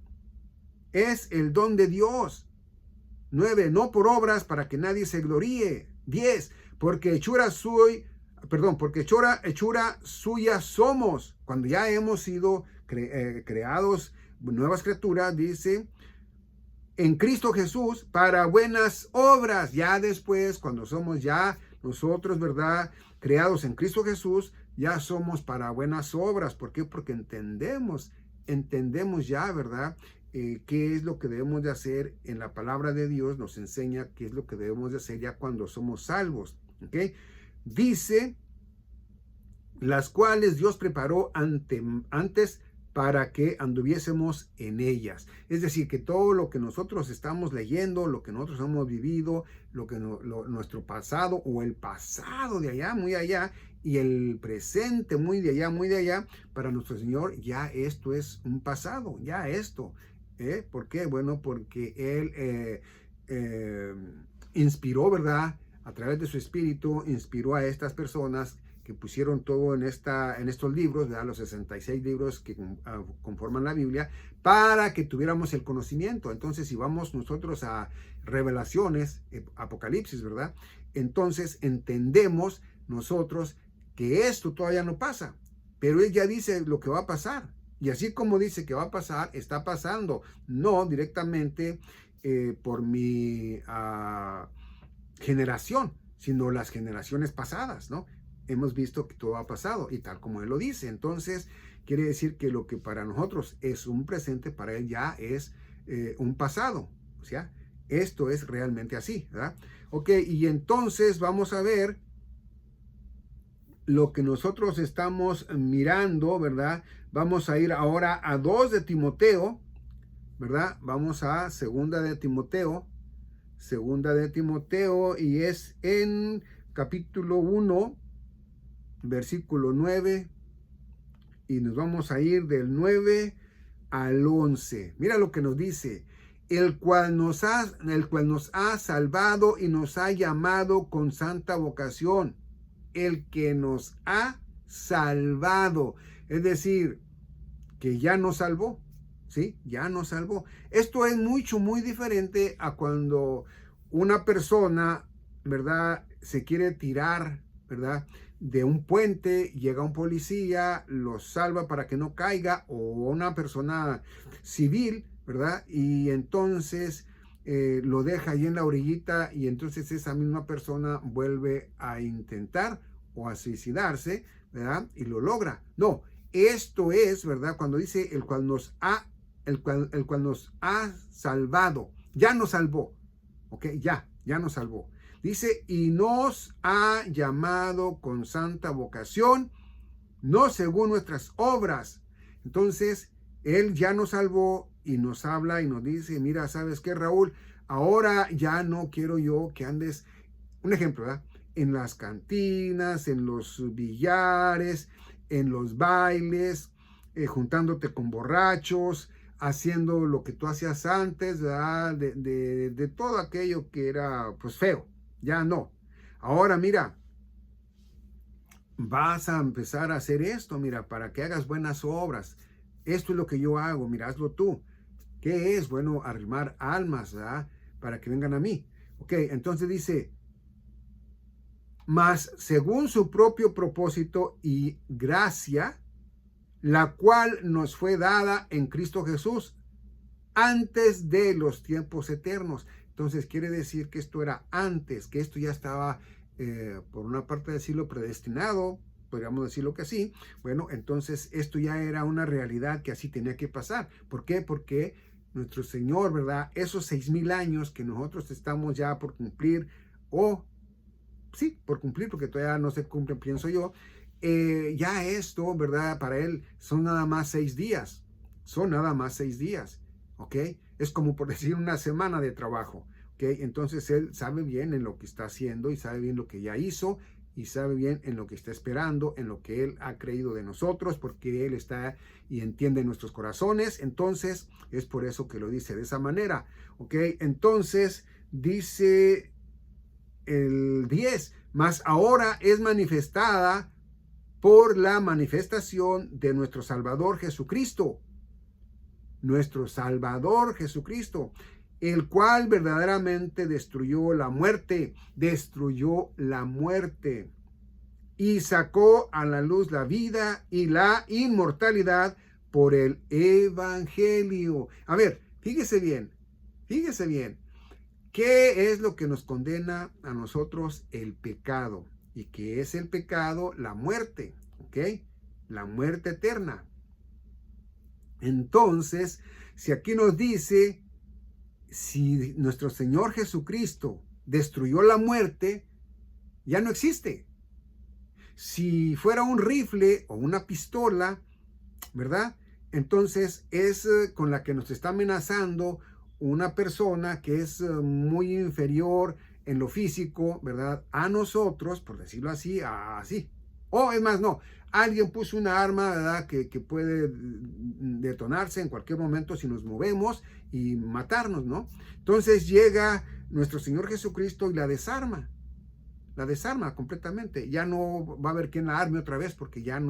es el don de Dios. 9, no por obras para que nadie se gloríe. 10, porque hechura suya somos. Cuando ya hemos sido creados, nuevas criaturas, dice, en Cristo Jesús para buenas obras. Ya después, cuando somos ya nosotros, ¿verdad? Creados en Cristo Jesús, ya somos para buenas obras. ¿Por qué? Porque entendemos ya, ¿verdad? Qué es lo que debemos de hacer en la palabra de Dios. Nos enseña qué es lo que debemos de hacer ya cuando somos salvos. ¿Ok? Dice, las cuales Dios preparó antes para que anduviésemos en ellas. Es decir, que todo lo que nosotros estamos leyendo, lo que nosotros hemos vivido, nuestro pasado o el pasado de allá, muy allá, y el presente muy de allá, para nuestro Señor ya esto es un pasado, ya esto. ¿Por qué? Bueno, porque Él inspiró, ¿verdad? A través de su Espíritu, inspiró a estas personas que pusieron todo en estos libros, ¿verdad? Los 66 libros que conforman la Biblia, para que tuviéramos el conocimiento. Entonces, si vamos nosotros a Revelaciones, Apocalipsis, ¿verdad? Entonces entendemos nosotros que esto todavía no pasa, pero él ya dice lo que va a pasar. Y así como dice que va a pasar, está pasando, no directamente por mi generación, sino las generaciones pasadas, ¿no? Hemos visto que todo ha pasado y tal como él lo dice. Entonces, quiere decir que lo que para nosotros es un presente, para él ya es un pasado. O sea, esto es realmente así, ¿verdad? Ok, y entonces vamos a ver lo que nosotros estamos mirando, ¿verdad? Vamos a ir ahora a 2 de Timoteo, ¿verdad? Vamos a 2 de Timoteo, y es en capítulo 1, versículo 9, y nos vamos a ir del 9 al 11. Mira lo que nos dice: el cual nos ha salvado y nos ha llamado con santa vocación. El que nos ha salvado, es decir, que ya nos salvó, ¿sí? Ya nos salvó. Esto es muy diferente a cuando una persona, ¿verdad?, se quiere tirar, ¿verdad?, de un puente, llega un policía, lo salva para que no caiga, o una persona civil, ¿verdad?, y entonces lo deja ahí en la orillita, y entonces esa misma persona vuelve a intentar o a suicidarse, ¿verdad?, y lo logra. No, esto es, ¿verdad?, cuando dice el cual nos ha salvado, ya nos salvó, ¿ok? Ya nos salvó. Dice, y nos ha llamado con santa vocación, no según nuestras obras. Entonces, Él ya nos salvó y nos habla y nos dice, mira, ¿sabes qué, Raúl? Ahora ya no quiero yo que andes, un ejemplo, ¿verdad?, en las cantinas, en los billares, en los bailes, juntándote con borrachos, haciendo lo que tú hacías antes, ¿verdad?, de todo aquello que era, pues, feo. Ya no. Ahora mira, vas a empezar a hacer esto, mira, para que hagas buenas obras. Esto es lo que yo hago, mira, hazlo tú. ¿Qué es? Bueno, arrimar almas, ¿verdad?, para que vengan a mí. Ok, entonces dice, mas según su propio propósito y gracia, la cual nos fue dada en Cristo Jesús antes de los tiempos eternos. Entonces quiere decir que esto era antes, que esto ya estaba, por una parte decirlo, predestinado, podríamos decirlo que así. Bueno, entonces esto ya era una realidad que así tenía que pasar. ¿Por qué? Porque nuestro Señor, ¿verdad?, esos 6,000 años que nosotros estamos ya por cumplir, o sí, por cumplir, porque todavía no se cumple, pienso yo, ya esto, ¿verdad?, para Él son nada más 6 días. Son nada más 6 días. ¿Ok? Es como por decir una semana de trabajo. ¿Ok? Entonces Él sabe bien en lo que está haciendo y sabe bien lo que ya hizo y sabe bien en lo que está esperando, en lo que Él ha creído de nosotros, porque Él está y entiende nuestros corazones. Entonces es por eso que lo dice de esa manera. ¿Ok? Entonces dice el 10, mas ahora es manifestada por la manifestación de nuestro Salvador Jesucristo. Nuestro Salvador Jesucristo, el cual verdaderamente destruyó la muerte y sacó a la luz la vida y la inmortalidad por el Evangelio. A ver, fíjese bien, ¿qué es lo que nos condena a nosotros? El pecado. ¿Y qué es el pecado? La muerte, ¿ok? La muerte eterna. Entonces, si aquí nos dice, si nuestro Señor Jesucristo destruyó la muerte, ya no existe. Si fuera un rifle o una pistola, ¿verdad?, entonces es con la que nos está amenazando una persona que es muy inferior en lo físico, ¿verdad?, a nosotros, por decirlo así, así. O es más, no, alguien puso una arma, ¿verdad?, que puede detonarse en cualquier momento si nos movemos y matarnos, ¿no? Entonces llega nuestro Señor Jesucristo y la desarma completamente. Ya no va a haber quien la arme otra vez porque ya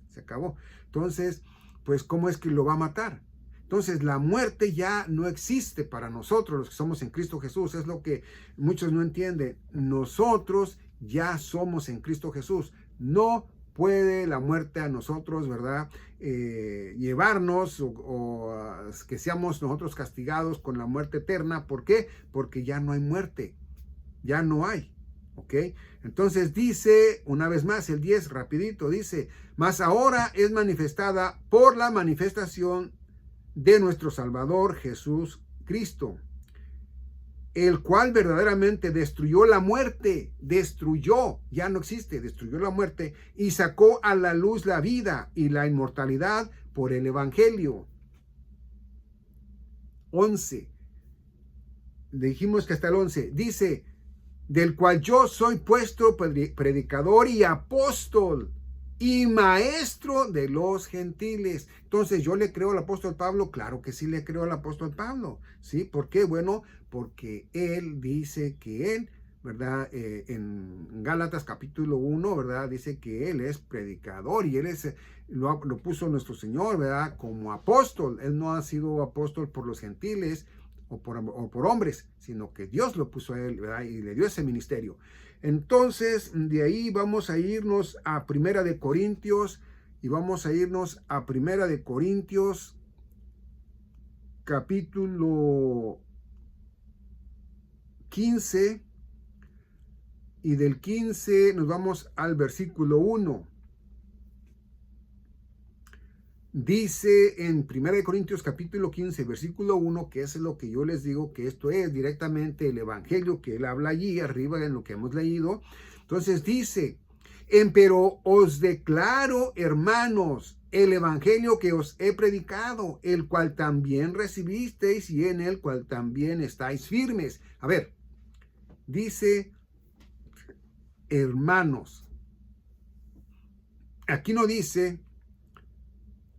se acabó. Entonces, pues, ¿cómo es que lo va a matar? Entonces, la muerte ya no existe para nosotros, los que somos en Cristo Jesús. Es lo que muchos no entienden. Nosotros ya somos en Cristo Jesús. No puede la muerte a nosotros, ¿verdad?, llevarnos o que seamos nosotros castigados con la muerte eterna. ¿Por qué? Porque ya no hay muerte. Ya no hay. ¿Ok? Entonces dice, una vez más, el 10, rapidito, dice, mas ahora es manifestada por la manifestación de nuestro Salvador Jesús Cristo, el cual verdaderamente destruyó la muerte, ya no existe, destruyó la muerte y sacó a la luz la vida y la inmortalidad por el Evangelio. 11. Dijimos que hasta el 11. Dice, del cual yo soy puesto predicador y apóstol. y maestro de los gentiles. Entonces, ¿yo le creo al apóstol Pablo? Claro que sí le creo al apóstol Pablo. ¿Sí? ¿Por qué? Bueno, porque él dice que él, ¿verdad? En Gálatas capítulo 1, ¿verdad? Dice que él es predicador y él es, lo puso nuestro Señor, ¿verdad? Como apóstol. Él no ha sido apóstol por los gentiles o por hombres, sino que Dios lo puso a él, ¿verdad? Y le dio ese ministerio. Entonces, de ahí vamos a irnos a Primera de Corintios y vamos a irnos a Primera de Corintios capítulo 15 y del 15 nos vamos al versículo 1. Dice en 1 Corintios capítulo 15, versículo 1, que es lo que yo les digo, que esto es directamente el evangelio que él habla allí arriba en lo que hemos leído. Entonces dice, pero os declaro, hermanos, el evangelio que os he predicado, el cual también recibisteis y en el cual también estáis firmes. A ver, dice hermanos. Aquí no dice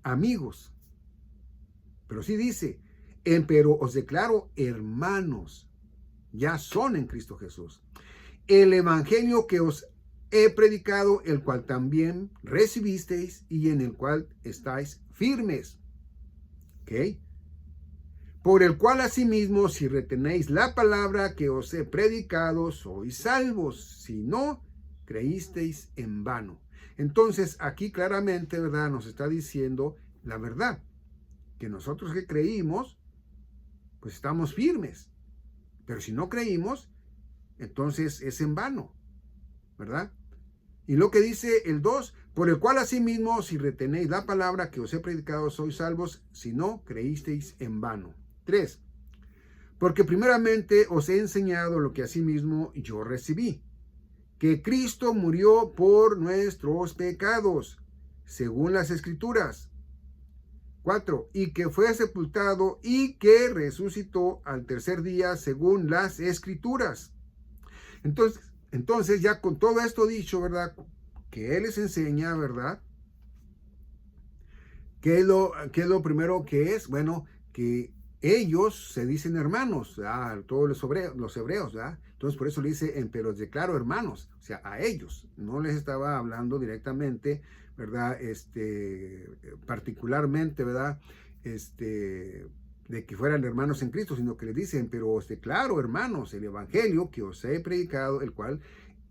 amigos, pero sí dice, pero os declaro hermanos, ya son en Cristo Jesús. El evangelio que os he predicado, el cual también recibisteis y en el cual estáis firmes. ¿Ok? Por el cual asimismo, si retenéis la palabra que os he predicado, sois salvos. Si no, creísteis en vano. Entonces, aquí claramente, ¿verdad? Nos está diciendo la verdad, que nosotros que creímos, pues estamos firmes. Pero si no creímos, entonces es en vano, ¿verdad? Y lo que dice el 2, por el cual asimismo, si retenéis la palabra que os he predicado, sois salvos, si no, creísteis en vano. 3, porque primeramente os he enseñado lo que asimismo yo recibí, que Cristo murió por nuestros pecados, según las Escrituras. 4, y que fue sepultado y que resucitó al tercer día, según las Escrituras. Entonces ya con todo esto dicho, ¿verdad? Que Él les enseña, ¿verdad? ¿Qué es lo primero que es? Bueno, que ellos se dicen hermanos, a todos los hebreos, ¿verdad? Entonces por eso le dice, pero os declaro hermanos, o sea, a ellos. No les estaba hablando directamente, ¿verdad? Particularmente, ¿verdad? De que fueran hermanos en Cristo, sino que les dicen, pero os declaro hermanos, el evangelio que os he predicado, el cual,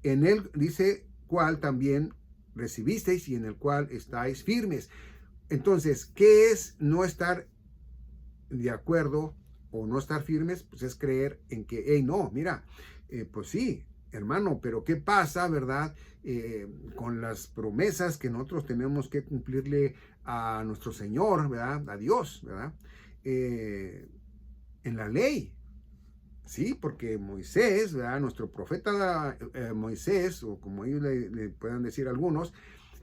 en él dice, cual también recibisteis y en el cual estáis firmes. Entonces, ¿qué es no estar de acuerdo o no estar firmes? Pues es creer en que, hey, no, mira, pues sí, hermano, pero ¿qué pasa, verdad? Con las promesas que nosotros tenemos que cumplirle a nuestro Señor, ¿verdad? A Dios, ¿verdad? En la ley, sí, porque Moisés, ¿verdad? Nuestro profeta Moisés, o como ellos le puedan decir algunos,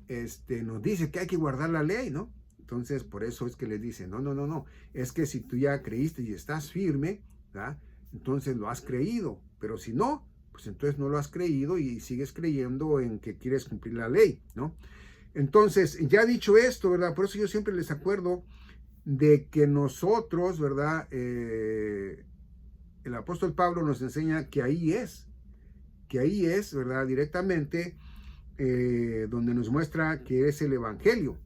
nos dice que hay que guardar la ley, ¿no? Entonces, por eso es que le dice, no, es que si tú ya creíste y estás firme, ¿verdad? Entonces lo has creído, pero si no, pues entonces no lo has creído y sigues creyendo en que quieres cumplir la ley, ¿no? Entonces, ya dicho esto, ¿verdad? Por eso yo siempre les acuerdo de que nosotros, ¿verdad? El apóstol Pablo nos enseña que ahí es, ¿verdad? Directamente, donde nos muestra que es el evangelio.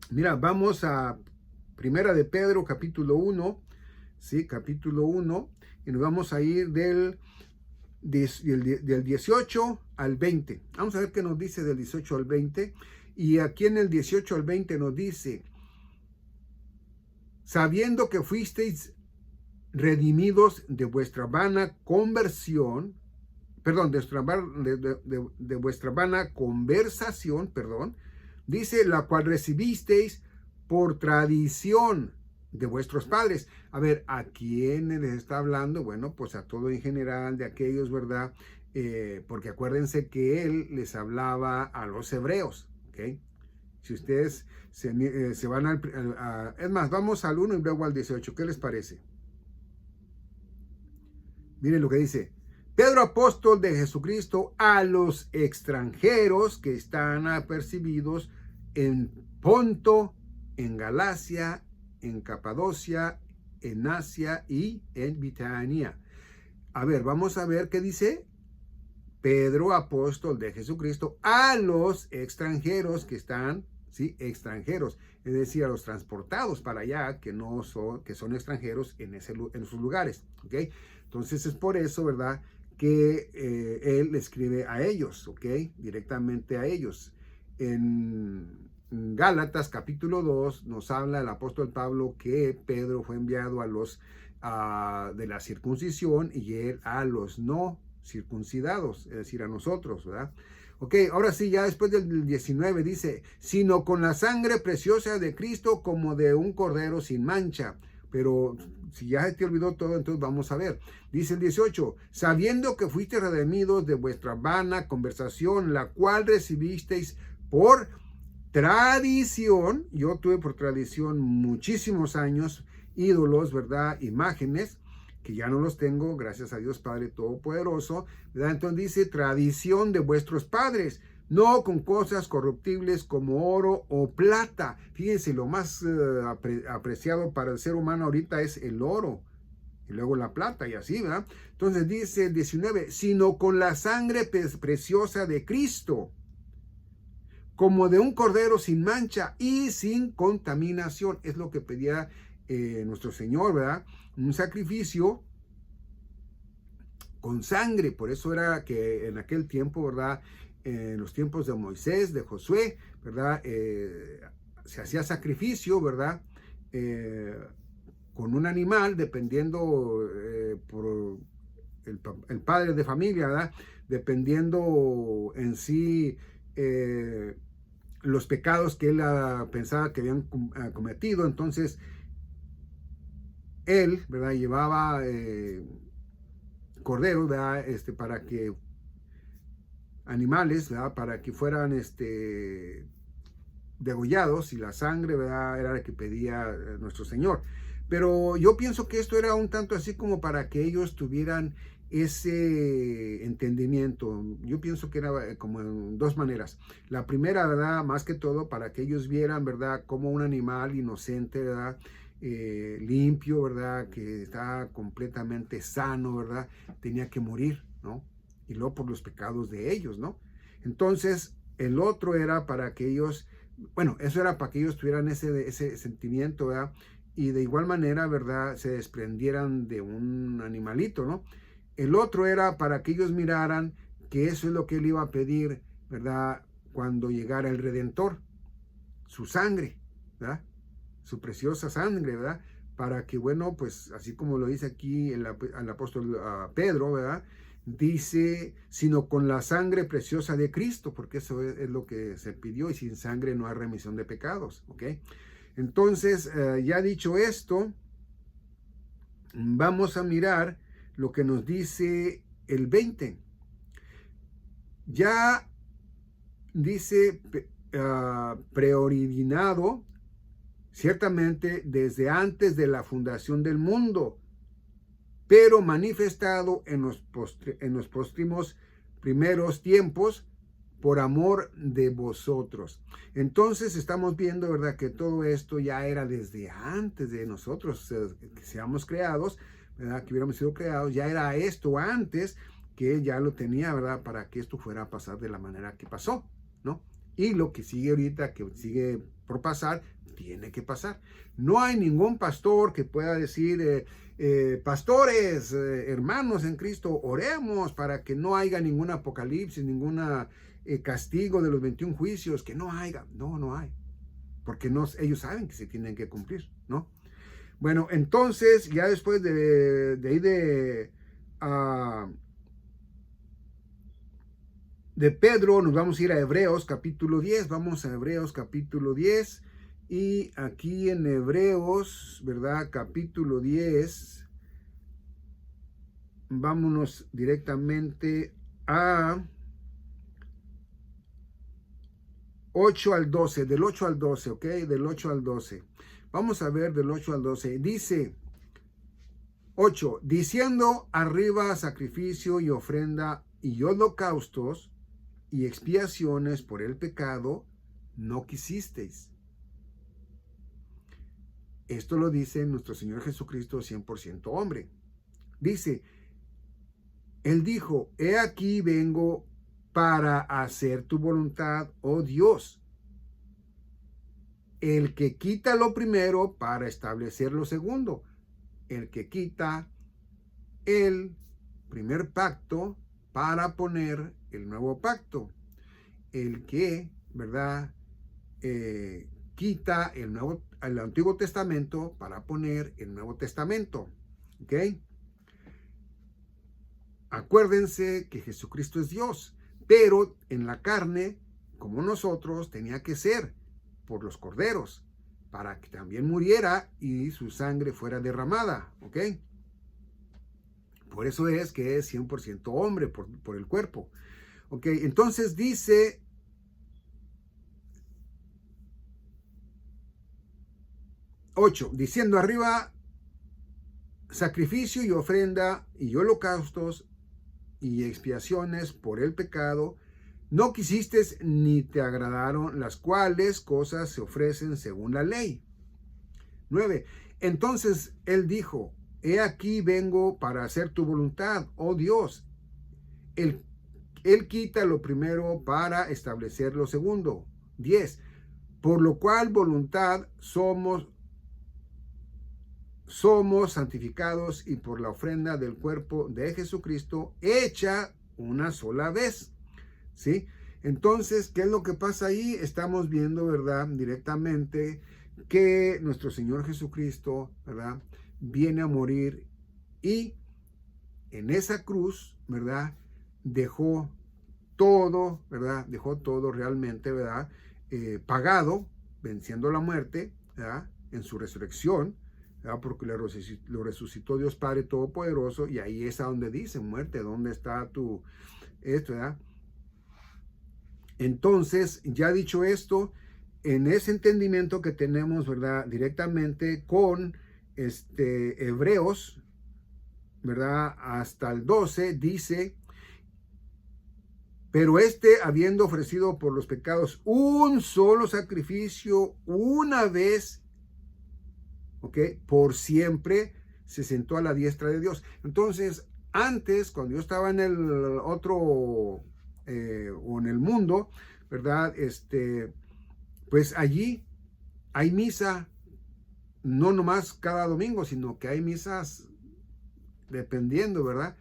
Mira, vamos a Primera de Pedro, capítulo 1, ¿sí? Capítulo 1, y nos vamos a ir del 18 al 20. Vamos a ver qué nos dice del 18 al 20. Y aquí en el 18 al 20 nos dice, sabiendo que fuisteis redimidos de vuestra vana conversión, perdón, de vuestra vana conversación, perdón, dice, la cual recibisteis por tradición de vuestros padres. A ver, ¿a quién les está hablando? Bueno, pues a todo en general, de aquellos, ¿verdad? Porque acuérdense que él les hablaba a los hebreos, ¿ok? Si ustedes se van es más, vamos al 1 y luego al 18, ¿qué les parece? Miren lo que dice, Pedro, apóstol de Jesucristo, a los extranjeros que están apercibidos en Ponto, en Galacia, en Capadocia, en Asia y en Bitinia. A ver, vamos a ver qué dice Pedro, apóstol de Jesucristo, a los extranjeros que están, sí, extranjeros, es decir, a los transportados para allá, que son extranjeros en esos lugares, ¿ok? Entonces es por eso, ¿verdad?, que él escribe a ellos, ¿ok? Directamente a ellos. En Gálatas capítulo 2 nos habla el apóstol Pablo que Pedro fue enviado a los de la circuncisión y él a los no circuncidados, es decir, a nosotros, ¿verdad? Ok, ahora sí, ya después del 19 dice, sino con la sangre preciosa de Cristo como de un cordero sin mancha. Pero si ya se te olvidó todo, entonces vamos a ver. Dice el 18, sabiendo que fuisteis redimidos de vuestra vana conversación, la cual recibisteis por tradición. Yo tuve por tradición muchísimos años ídolos, ¿verdad? Imágenes, que ya no los tengo, gracias a Dios Padre Todopoderoso, ¿verdad? Entonces dice, tradición de vuestros padres, no con cosas corruptibles como oro o plata. Fíjense, lo más apreciado para el ser humano ahorita es el oro, y luego la plata y así, ¿verdad? Entonces dice el 19, sino con la sangre preciosa de Cristo, como de un cordero sin mancha y sin contaminación. Es lo que pedía nuestro Señor, ¿verdad? Un sacrificio con sangre. Por eso era que en aquel tiempo, ¿verdad?, en los tiempos de Moisés, de Josué, ¿verdad?, se hacía sacrificio, ¿verdad?, con un animal, dependiendo por el padre de familia, ¿verdad?, dependiendo en sí los pecados que él pensaba que habían cometido. Entonces él, ¿verdad?, llevaba corderos, ¿verdad?, para que animales, ¿verdad?, para que fueran degollados, y la sangre, ¿verdad?, era la que pedía nuestro Señor. Pero yo pienso que esto era un tanto así como para que ellos tuvieran ese entendimiento. Yo pienso que era como en dos maneras. La primera, ¿verdad?, más que todo para que ellos vieran, ¿verdad?, como un animal inocente, ¿verdad?, limpio, ¿verdad?, que está completamente sano, ¿verdad?, tenía que morir, ¿no? Y luego por los pecados de ellos, ¿no? Entonces, el otro era para que ellos, bueno, eso era para que ellos tuvieran ese sentimiento, ¿verdad?, y de igual manera, ¿verdad?, se desprendieran de un animalito, ¿no? El otro era para que ellos miraran que eso es lo que él iba a pedir, ¿verdad?, cuando llegara el Redentor, su sangre, ¿verdad?, su preciosa sangre, ¿verdad?, para que, bueno, pues así como lo dice aquí el apóstol Pedro, ¿verdad?, dice, sino con la sangre preciosa de Cristo, porque eso es lo que se pidió, y sin sangre no hay remisión de pecados, ¿ok? Entonces, ya dicho esto, vamos a mirar lo que nos dice el 20. Ya dice, preordinado, ciertamente desde antes de la fundación del mundo, pero manifestado en los próximos primeros tiempos por amor de vosotros. Entonces estamos viendo, ¿verdad?, que todo esto ya era desde antes de nosotros que seamos creados, ¿verdad?, que hubiéramos sido creados. Ya era esto antes, que ya lo tenía, ¿verdad?, para que esto fuera a pasar de la manera que pasó, ¿no? Y lo que sigue ahorita, que sigue por pasar, tiene que pasar. No hay ningún pastor que pueda decir, pastores, hermanos en Cristo, oremos para que no haya ningún apocalipsis, ninguna castigo de los 21 juicios, que no haya. No, no hay. Porque no, ellos saben que se tienen que cumplir, ¿no? Bueno, entonces, ya después de ir de Pedro, nos vamos a ir a Hebreos capítulo 10. Vamos a Hebreos capítulo 10. Y aquí en Hebreos, ¿verdad?, capítulo 10, vámonos directamente a 8 al 12, del 8 al 12, ¿ok? Del 8 al 12. Vamos a ver del 8 al 12. Dice, 8. Diciendo arriba sacrificio y ofrenda y holocaustos y expiaciones por el pecado, no quisisteis. Esto lo dice nuestro Señor Jesucristo 100% hombre. Dice, Él dijo, he aquí vengo para hacer tu voluntad, oh Dios. El que quita lo primero para establecer lo segundo. El que quita el primer pacto para poner el nuevo pacto. El que, ¿verdad? Quita el Antiguo Testamento para poner el Nuevo Testamento. ¿Ok? Acuérdense que Jesucristo es Dios, pero en la carne, como nosotros, tenía que ser por los corderos, para que también muriera y su sangre fuera derramada. ¿Ok? Por eso es que es 100% hombre por el cuerpo. ¿Ok? Entonces dice... 8. Diciendo arriba, sacrificio y ofrenda y holocaustos y expiaciones por el pecado, no quisiste ni te agradaron, las cuales cosas se ofrecen según la ley. 9. Entonces él dijo, he aquí vengo para hacer tu voluntad, oh Dios. Él quita lo primero para establecer lo segundo. 10. Por lo cual voluntad somos santificados y por la ofrenda del cuerpo de Jesucristo hecha una sola vez. ¿Sí? Entonces, ¿qué es lo que pasa ahí? Estamos viendo, ¿verdad? Directamente que nuestro Señor Jesucristo, ¿verdad? Viene a morir y en esa cruz, ¿verdad? Dejó todo, ¿verdad? Dejó todo realmente, ¿verdad? Pagado, venciendo la muerte, ¿verdad? En su resurrección, ¿verdad? Porque lo resucitó Dios Padre Todopoderoso, y ahí es a donde dice, muerte, ¿dónde está esto, ¿verdad? Entonces, ya dicho esto, en ese entendimiento que tenemos, ¿verdad? Directamente con Hebreos, ¿verdad? Hasta el 12 dice, pero habiendo ofrecido por los pecados un solo sacrificio una vez, ¿ok? Por siempre, se sentó a la diestra de Dios. Entonces, antes, cuando yo estaba en el otro, o en el mundo, ¿verdad? Pues allí hay misa, no nomás cada domingo, sino que hay misas dependiendo, ¿verdad?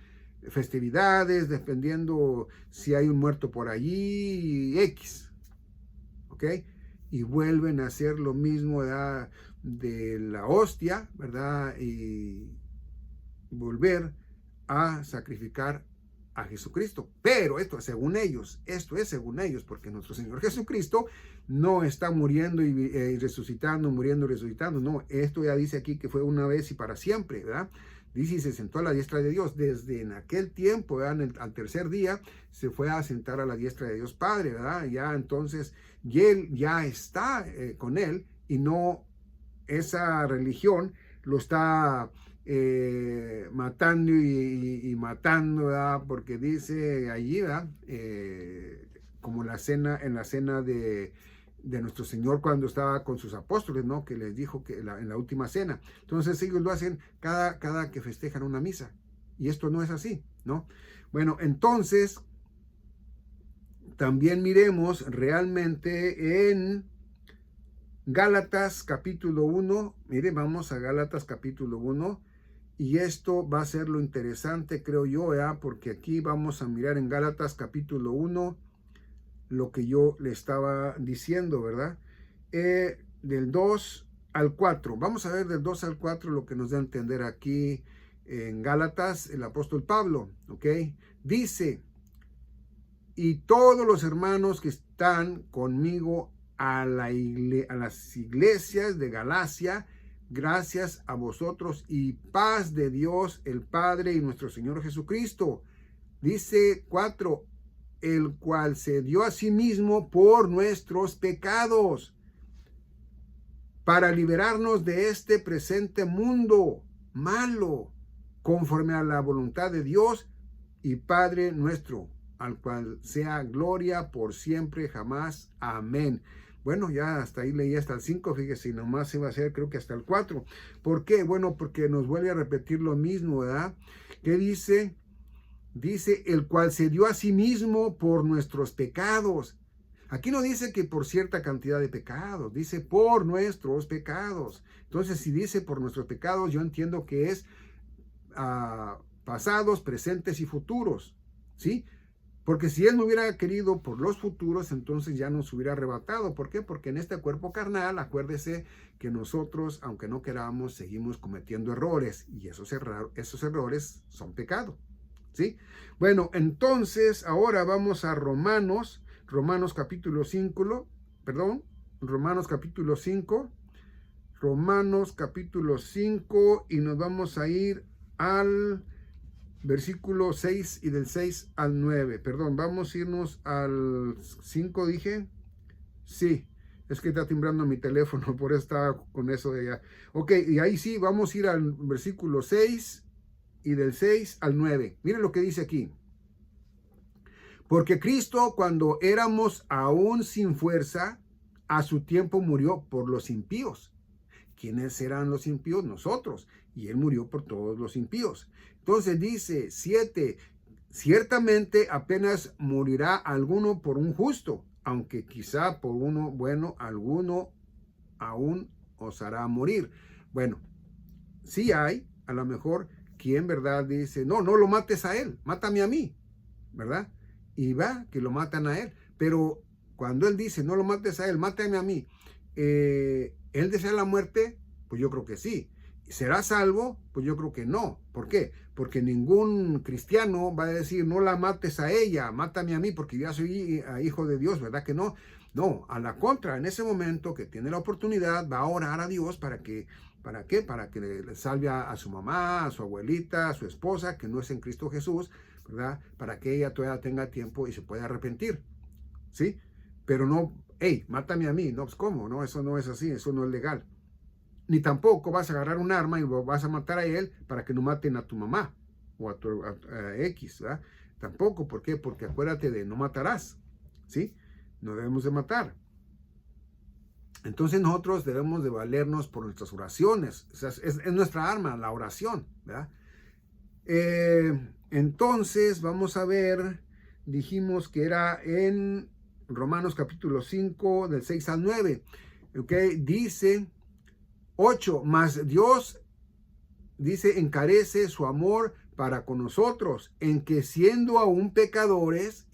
Festividades, dependiendo si hay un muerto por allí, X, ¿ok? Y vuelven a hacer lo mismo, ¿verdad? De la hostia, ¿verdad? Y volver a sacrificar a Jesucristo. Pero esto es según ellos, porque nuestro Señor Jesucristo no está muriendo y resucitando, muriendo y resucitando. No, esto ya dice aquí que fue una vez y para siempre, ¿verdad? Dice, y se sentó a la diestra de Dios. Desde en aquel tiempo, ¿verdad? Al tercer día, se fue a sentar a la diestra de Dios Padre, ¿verdad? Ya entonces, y él ya está con él, y no esa religión lo está matando y matando, ¿verdad? Porque dice allí, ¿verdad? Como en la cena de nuestro Señor cuando estaba con sus apóstoles, ¿no? Que les dijo que en la última cena. Entonces ellos lo hacen cada que festejan una misa. Y esto no es así, ¿no? Bueno, entonces también miremos realmente en Gálatas capítulo 1. Mire, vamos a Gálatas capítulo 1. Y esto va a ser lo interesante, creo yo, ¿verdad? Porque aquí vamos a mirar en Gálatas capítulo 1 lo que yo le estaba diciendo, ¿verdad? Del 2 al 4. Vamos a ver del 2 al 4 lo que nos da a entender aquí en Gálatas el apóstol Pablo, ¿ok? Dice, y todos los hermanos que están conmigo a las iglesias de Galacia, gracias a vosotros y paz de Dios el Padre y nuestro Señor Jesucristo. Dice 4, el cual se dio a sí mismo por nuestros pecados, para liberarnos de este presente mundo malo, conforme a la voluntad de Dios y Padre nuestro, al cual sea gloria por siempre, jamás. Amén. Bueno, ya hasta ahí leí hasta el 5, fíjese, y nomás iba a ser creo que hasta el 4. ¿Por qué? Bueno, porque nos vuelve a repetir lo mismo, ¿verdad? ¿Qué dice? Dice, el cual se dio a sí mismo por nuestros pecados. Aquí no dice que por cierta cantidad de pecados, dice por nuestros pecados. Entonces, si dice por nuestros pecados, yo entiendo que es pasados, presentes y futuros, ¿sí? Porque si Él no hubiera querido por los futuros, entonces ya nos hubiera arrebatado. ¿Por qué? Porque en este cuerpo carnal, acuérdese que nosotros, aunque no queramos, seguimos cometiendo errores. Y esos errores son pecado, ¿sí? Bueno, entonces ahora vamos a Romanos capítulo 5, Romanos capítulo 5, y nos vamos a ir al versículo 6 y del 6 al 9. Perdón, vamos a irnos al 5, dije. Sí, es que está timbrando mi teléfono, por eso estaba con eso de allá. Ok, y ahí sí, vamos a ir al versículo 6 y del 6 al 9. Miren lo que dice aquí. Porque Cristo, cuando éramos aún sin fuerza, a su tiempo murió por los impíos. ¿Quiénes eran los impíos? Nosotros. Y Él murió por todos los impíos. Entonces dice 7, ciertamente apenas morirá alguno por un justo, aunque quizá por uno bueno, alguno aún osará morir. Bueno, sí hay, a lo mejor, quien, ¿verdad? Dice, no lo mates a él, mátame a mí, ¿verdad? Y va, que lo matan a él. Pero cuando Él dice, no lo mates a él, mátame a mí, ¿Él desea la muerte? Pues yo creo que sí. ¿Será salvo? Pues yo creo que no. ¿Por qué? Porque ningún cristiano va a decir, no la mates a ella, mátame a mí, porque ya soy hijo de Dios, ¿verdad que no? No, a la contra, en ese momento que tiene la oportunidad, va a orar a Dios ¿para qué? Para que le salve a su mamá, a su abuelita, a su esposa, que no es en Cristo Jesús, ¿verdad? Para que ella todavía tenga tiempo y se pueda arrepentir, ¿sí? Pero no, hey, mátame a mí, no, pues ¿cómo? No, eso no es así, eso no es legal. Ni tampoco vas a agarrar un arma y vas a matar a él para que no maten a tu mamá o a tu X, ¿verdad? Tampoco, ¿por qué? Porque acuérdate de no matarás, ¿sí? No debemos de matar. Entonces nosotros debemos de valernos por nuestras oraciones. O sea, es nuestra arma, la oración, ¿verdad? Entonces vamos a ver, dijimos que era en Romanos capítulo 5, del 6 al 9. ¿Ok? Dice 8, mas Dios, dice, encarece su amor para con nosotros, en que siendo aún pecadores,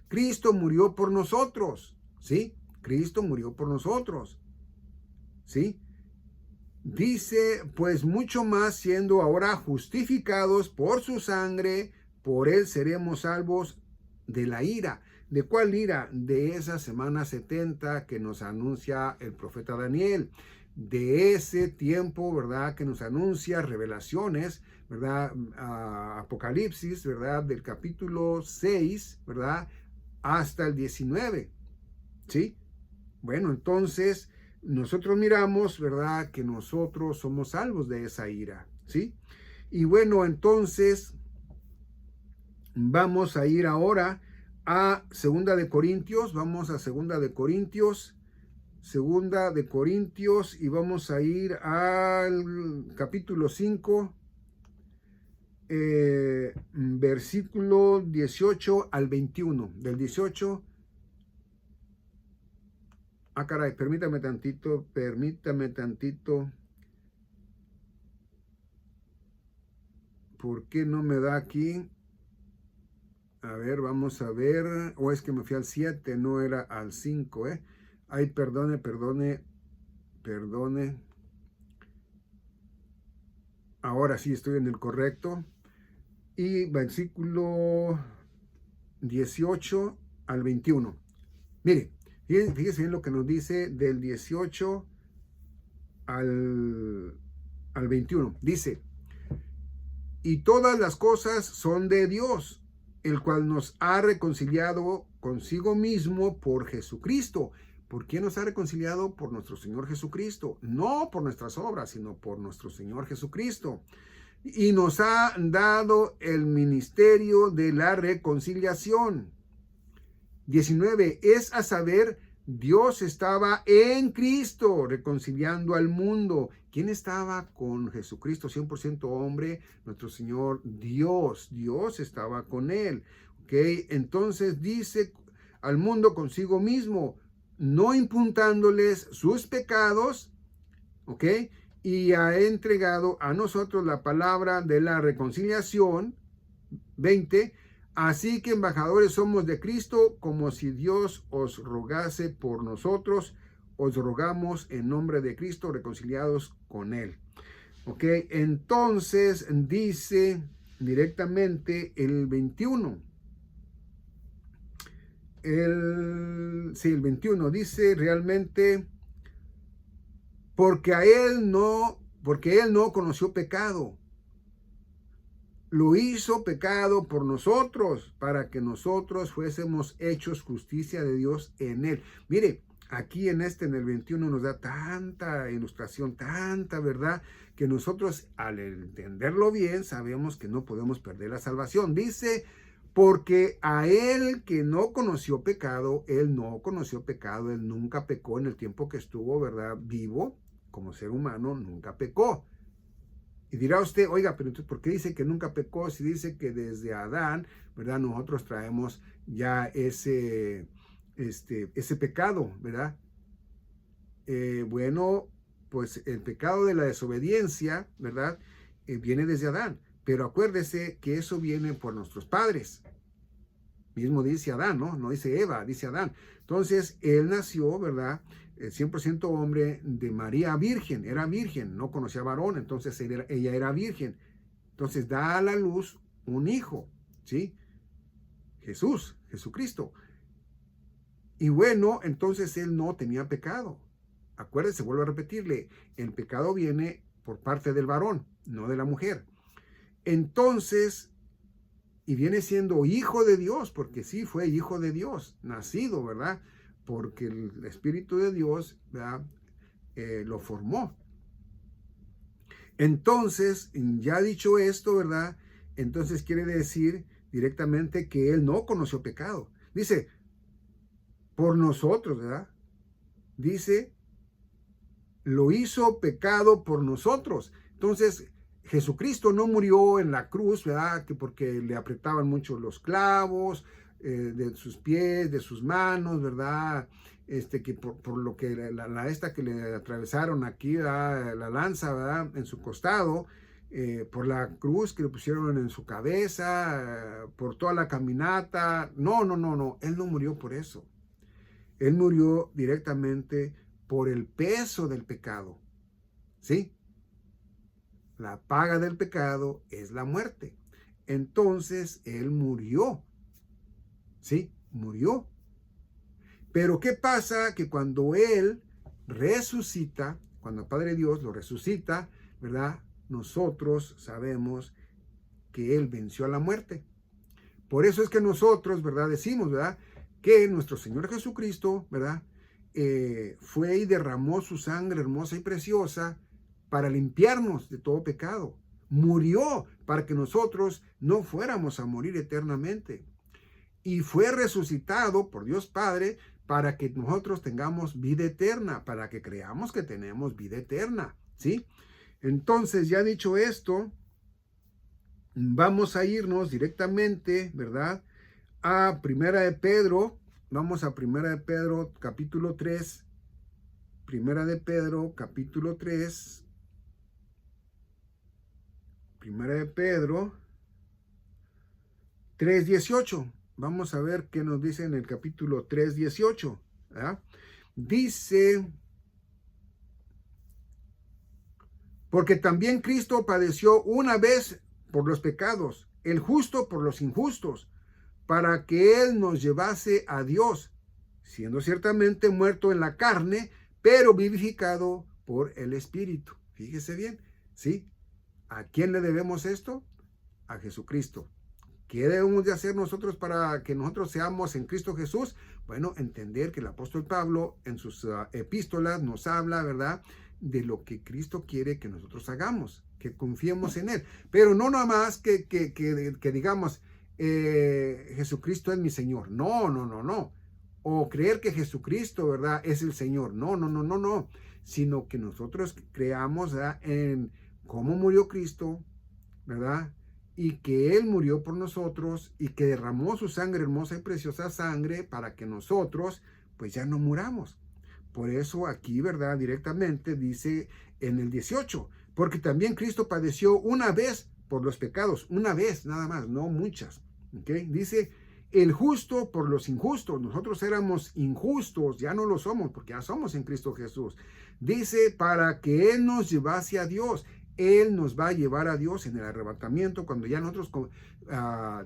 Cristo murió por nosotros, ¿sí? Cristo murió por nosotros, ¿sí? Dice, pues mucho más siendo ahora justificados por su sangre, por Él seremos salvos de la ira. ¿De cuál ira? De esa semana 70 que nos anuncia el profeta Daniel. De ese tiempo, ¿verdad? Que nos anuncia revelaciones, ¿verdad? Apocalipsis, ¿verdad? Del capítulo 6, ¿verdad? Hasta el 19, ¿sí? Bueno, entonces nosotros miramos, ¿verdad? Que nosotros somos salvos de esa ira, ¿sí? Y bueno, entonces vamos a ir ahora a 2 de Corintios, vamos a 2 de Corintios, y vamos a ir al capítulo 5, versículo 18 al 21, del 18. Caray, permítame tantito. ¿Por qué no me da aquí? A ver, vamos a ver. O es que me fui al 7, no era al 5, ¿eh? Ay, perdone. Ahora sí estoy en el correcto. Y versículo 18 al 21. Mire, fíjese bien lo que nos dice del 18 al 21. Dice, y todas las cosas son de Dios, el cual nos ha reconciliado consigo mismo por Jesucristo. ¿Por quién nos ha reconciliado? Por nuestro Señor Jesucristo. No por nuestras obras, sino por nuestro Señor Jesucristo. Y nos ha dado el ministerio de la reconciliación. 19. Es a saber, Dios estaba en Cristo reconciliando al mundo. ¿Quién estaba con Jesucristo? 100% hombre, nuestro Señor Dios. Dios estaba con él. ¿Ok? Entonces dice al mundo consigo mismo, no imputándoles sus pecados. ¿Ok? Y ha entregado a nosotros la palabra de la reconciliación. 20. Así que embajadores somos de Cristo, como si Dios os rogase por nosotros, os rogamos en nombre de Cristo, reconciliados con Él. Ok, entonces dice directamente el 21. El 21 dice realmente, porque él no conoció pecado. Lo hizo pecado por nosotros, para que nosotros fuésemos hechos justicia de Dios en él. Mire, aquí en el 21 nos da tanta ilustración, tanta verdad, que nosotros al entenderlo bien sabemos que no podemos perder la salvación. Dice, porque a él que no conoció pecado, él nunca pecó en el tiempo que estuvo, ¿verdad? Vivo, como ser humano, nunca pecó. Y dirá usted, oiga, pero entonces, ¿por qué dice que nunca pecó? Si dice que desde Adán, ¿verdad? Nosotros traemos ya ese pecado, ¿verdad? Bueno, pues el pecado de la desobediencia, ¿verdad? Viene desde Adán. Pero acuérdese que eso viene por nuestros padres. Mismo dice Adán, ¿no? No dice Eva, dice Adán. Entonces, él nació, ¿verdad? 100% hombre de María virgen, era virgen, no conocía varón, entonces ella era virgen. Entonces da a la luz un hijo, ¿sí? Jesucristo. Y bueno, entonces él no tenía pecado. Acuérdense, vuelvo a repetirle, el pecado viene por parte del varón, no de la mujer. Entonces, y viene siendo hijo de Dios, porque sí fue hijo de Dios, nacido, ¿verdad? Porque el Espíritu de Dios, ¿verdad? Lo formó. Entonces, ya dicho esto, ¿verdad? Entonces quiere decir directamente que él no conoció pecado. Dice, por nosotros, ¿verdad? Dice, lo hizo pecado por nosotros. Entonces, Jesucristo no murió en la cruz, ¿verdad? Que porque le apretaban mucho los clavos de sus pies, de sus manos, ¿verdad? Que por lo que esta que le atravesaron aquí, ¿verdad? La lanza, ¿verdad? En su costado, por la cruz que le pusieron en su cabeza, por toda la caminata. No. Él no murió por eso. Él murió directamente por el peso del pecado. ¿Sí? La paga del pecado es la muerte. Entonces, él murió. ¿Sí? Murió. Pero ¿qué pasa? Que cuando él resucita, cuando el Padre Dios lo resucita, ¿verdad? Nosotros sabemos que él venció a la muerte. Por eso es que nosotros, ¿verdad? Decimos, ¿verdad? Que nuestro Señor Jesucristo, ¿verdad? Fue y derramó su sangre hermosa y preciosa para limpiarnos de todo pecado. Murió para que nosotros no fuéramos a morir eternamente. Y fue resucitado por Dios Padre para que nosotros tengamos vida eterna, para que creamos que tenemos vida eterna, ¿sí? Entonces, ya dicho esto, vamos a irnos directamente, ¿verdad? A Primera de Pedro. Vamos a Primera de Pedro, capítulo 3. Primera de Pedro, capítulo 3. Primera de Pedro 3:18. Vamos a ver qué nos dice en el capítulo 3:18. ¿verdad? Dice, porque también Cristo padeció una vez por los pecados, el justo por los injustos, para que Él nos llevase a Dios, siendo ciertamente muerto en la carne, pero vivificado por el Espíritu. Fíjese bien, ¿sí? ¿A quién le debemos esto? A Jesucristo. ¿Qué debemos de hacer nosotros para que nosotros seamos en Cristo Jesús? Bueno, entender que el apóstol Pablo en sus epístolas nos habla, ¿verdad?, de lo que Cristo quiere que nosotros hagamos, que confiemos en Él. Pero no nada más que digamos, Jesucristo es mi Señor. No, no, no, no. O creer que Jesucristo, ¿verdad?, es el Señor. No, no, no, no, no. Sino que nosotros creamos, ¿verdad?, en cómo murió Cristo, ¿verdad?, y que Él murió por nosotros y que derramó su sangre, hermosa y preciosa sangre, para que nosotros pues ya no muramos. Por eso aquí, ¿verdad?, directamente dice en el 18, porque también Cristo padeció una vez por los pecados, una vez nada más, no muchas. ¿Okay? Dice, el justo por los injustos. Nosotros éramos injustos, ya no lo somos, porque ya somos en Cristo Jesús. Dice, para que Él nos llevase a Dios. Él nos va a llevar a Dios en el arrebatamiento. Cuando ya nosotros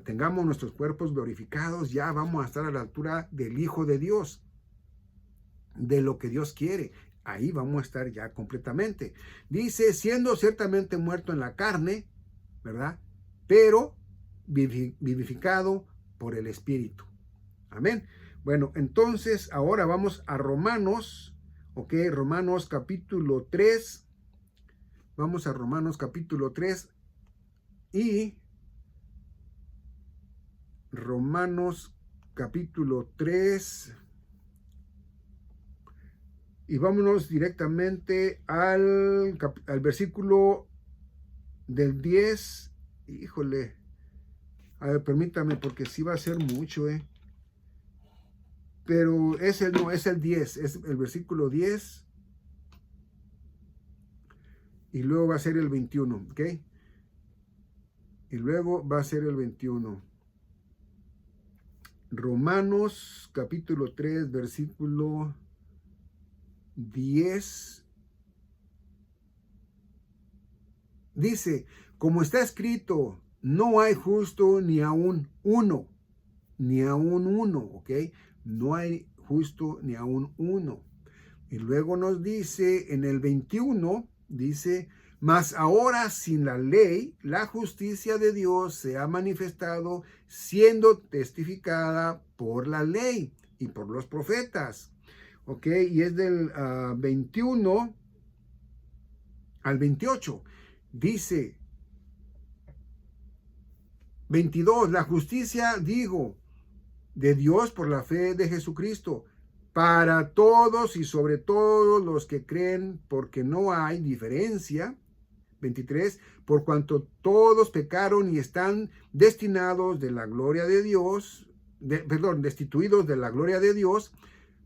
tengamos nuestros cuerpos glorificados, ya vamos a estar a la altura del Hijo de Dios, de lo que Dios quiere. Ahí vamos a estar ya completamente. Dice, siendo ciertamente muerto en la carne, ¿verdad?, pero vivificado por el Espíritu. Amén. Bueno, entonces ahora vamos a Romanos, ok, Romanos capítulo 3. Vamos a Romanos capítulo 3 y Romanos capítulo 3 y vámonos directamente al versículo del 10. Híjole, a ver, permítame porque sí va a ser mucho, pero es el 10, es el versículo 10. Y luego va a ser el 21, ¿ok? Y luego va a ser el 21. Romanos capítulo 3, versículo 10. Dice, como está escrito, no hay justo ni aún uno, ¿ok? No hay justo ni aún uno. Y luego nos dice en el 21, dice, mas ahora sin la ley, la justicia de Dios se ha manifestado, siendo testificada por la ley y por los profetas. ¿Ok? Y es del 21 al 28. Dice, 22, la justicia, digo, de Dios por la fe de Jesucristo, para todos y sobre todos los que creen, porque no hay diferencia. 23, por cuanto todos pecaron y están destinados de la gloria de Dios, destituidos de la gloria de Dios.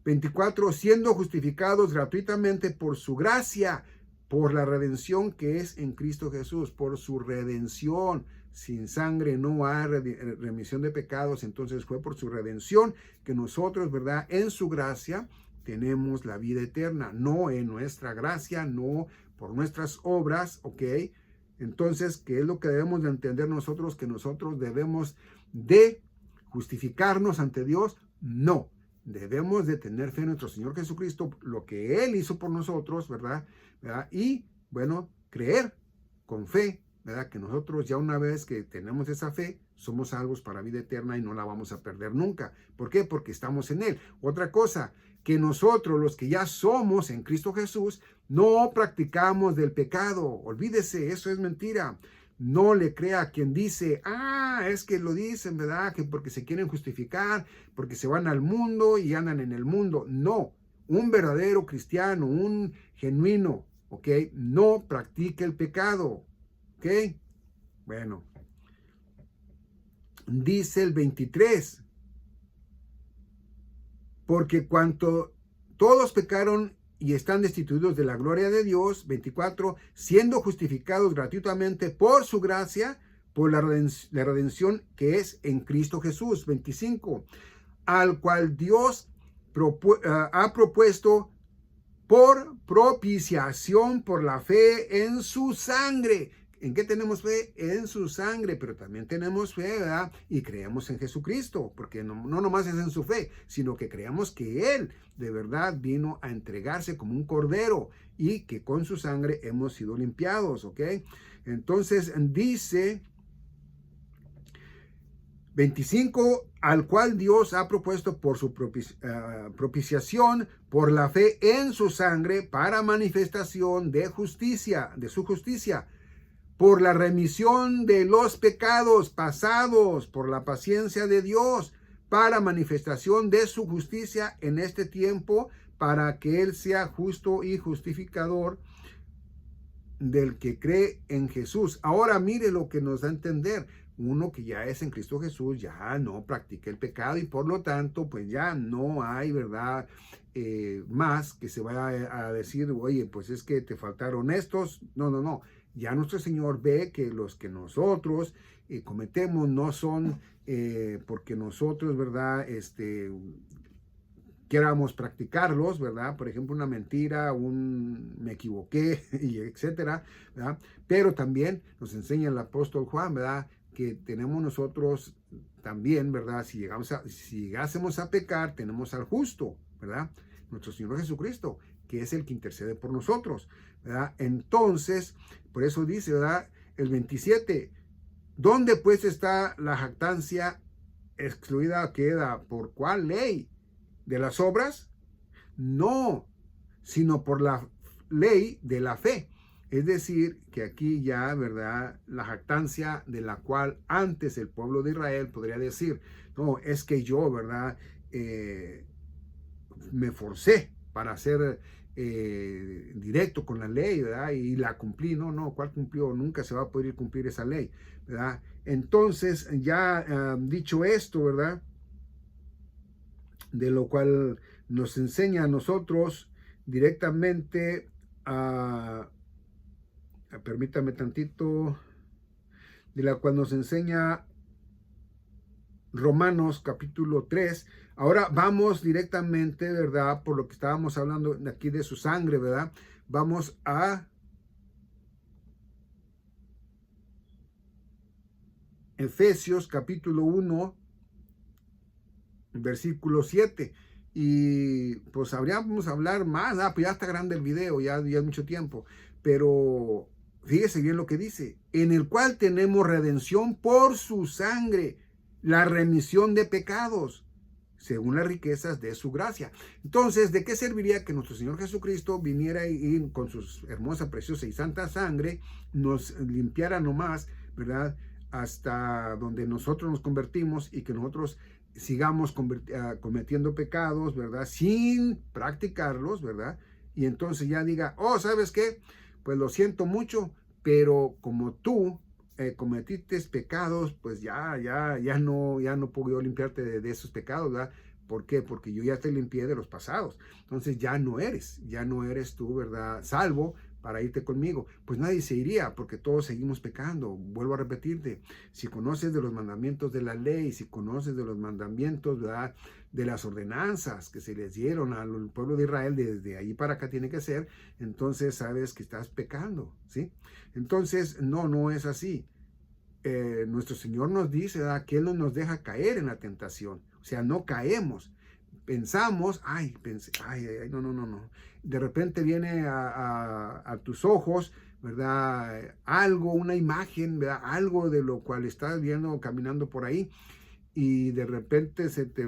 24, siendo justificados gratuitamente por su gracia, por la redención que es en Cristo Jesús, por su redención. Sin sangre no hay remisión de pecados, entonces fue por su redención que nosotros, ¿verdad?, en su gracia tenemos la vida eterna, no en nuestra gracia, no por nuestras obras, ¿ok? Entonces, ¿qué es lo que debemos de entender nosotros? Que nosotros debemos de justificarnos ante Dios. No, debemos de tener fe en nuestro Señor Jesucristo, lo que Él hizo por nosotros, ¿verdad? Y, bueno, creer con fe, ¿verdad?, que nosotros ya una vez que tenemos esa fe, somos salvos para vida eterna y no la vamos a perder nunca. ¿Por qué? Porque estamos en Él. Otra cosa, que nosotros, los que ya somos en Cristo Jesús, no practicamos del pecado. Olvídese, eso es mentira. No le crea a quien dice, es que lo dicen, ¿verdad?, que porque se quieren justificar, porque se van al mundo y andan en el mundo. No, un verdadero cristiano, un genuino, ¿ok?, no practica el pecado, ¿ok? Bueno, dice el 23, porque cuanto todos pecaron y están destituidos de la gloria de Dios. 24, siendo justificados gratuitamente por su gracia, por la redención que es en Cristo Jesús. 25, al cual Dios ha propuesto por propiciación por la fe en su sangre. ¿En qué tenemos fe? En su sangre, pero también tenemos fe, ¿verdad?, y creemos en Jesucristo, porque no nomás es en su fe, sino que creemos que Él de verdad vino a entregarse como un cordero y que con su sangre hemos sido limpiados, ¿ok? Entonces dice, 25, al cual Dios ha propuesto por su propiciación, por la fe en su sangre, para manifestación de justicia, de su justicia, por la remisión de los pecados pasados, por la paciencia de Dios, para manifestación de su justicia en este tiempo, para que Él sea justo y justificador del que cree en Jesús. Ahora mire lo que nos da a entender. Uno que ya es en Cristo Jesús, ya no practica el pecado y por lo tanto, pues ya no hay, ¿verdad? Más que se vaya a decir, oye, pues es que te faltaron estos. No, no, no. Ya nuestro Señor ve que los que nosotros cometemos no son porque nosotros, ¿verdad? Queramos practicarlos, ¿verdad? Por ejemplo, una mentira, me equivoqué, y etcétera, ¿verdad? Pero también nos enseña el apóstol Juan, ¿verdad? Que tenemos nosotros también, ¿verdad? Si llegásemos a pecar, tenemos al justo, ¿verdad? Nuestro Señor Jesucristo, que es el que intercede por nosotros, ¿verdad? Entonces, por eso dice, ¿verdad? El 27, ¿dónde pues está la jactancia excluida queda? ¿Por cuál ley? ¿De las obras? No, sino por la ley de la fe. Es decir, que aquí ya, ¿verdad? La jactancia de la cual antes el pueblo de Israel podría decir, no, es que yo, ¿verdad? Me forcé para ser directo con la ley, ¿verdad? Y la cumplí. No, no, ¿cuál cumplió? Nunca se va a poder cumplir esa ley, ¿verdad? Entonces, ya dicho esto, ¿verdad? De lo cual nos enseña a nosotros directamente permítame tantito, de la cual nos enseña Romanos capítulo 3. Ahora vamos directamente, ¿verdad? Por lo que estábamos hablando aquí de su sangre, ¿verdad? Vamos a Efesios capítulo 1, versículo 7. Y pues habríamos hablar más, pues ya está grande el video, ya es mucho tiempo, pero fíjese bien lo que dice, en el cual tenemos redención por su sangre, la remisión de pecados, según las riquezas de su gracia. Entonces, ¿de qué serviría que nuestro Señor Jesucristo viniera y con su hermosa, preciosa y santa sangre nos limpiara nomás, ¿verdad? Hasta donde nosotros nos convertimos y que nosotros sigamos cometiendo pecados, ¿verdad? Sin practicarlos, ¿verdad? Y entonces ya diga, oh, ¿sabes qué? Pues lo siento mucho, pero como tú cometiste pecados, pues ya no puedo yo limpiarte de esos pecados, ¿verdad? ¿Por qué? Porque yo ya te limpié de los pasados. Entonces ya no eres tú, ¿verdad? Salvo para irte conmigo. Pues nadie se iría porque todos seguimos pecando. Vuelvo a repetirte, si conoces de los mandamientos de la ley, si conoces de los mandamientos, ¿verdad? De las ordenanzas que se les dieron al pueblo de Israel, desde ahí para acá tiene que ser, entonces sabes que estás pecando, ¿sí? Entonces, no es así. Nuestro Señor nos dice, ¿verdad? Que Él no nos deja caer en la tentación, o sea, no caemos. Pensamos, no. De repente viene a tus ojos, ¿verdad? Algo, una imagen, ¿verdad? Algo de lo cual estás viendo caminando por ahí y de repente se te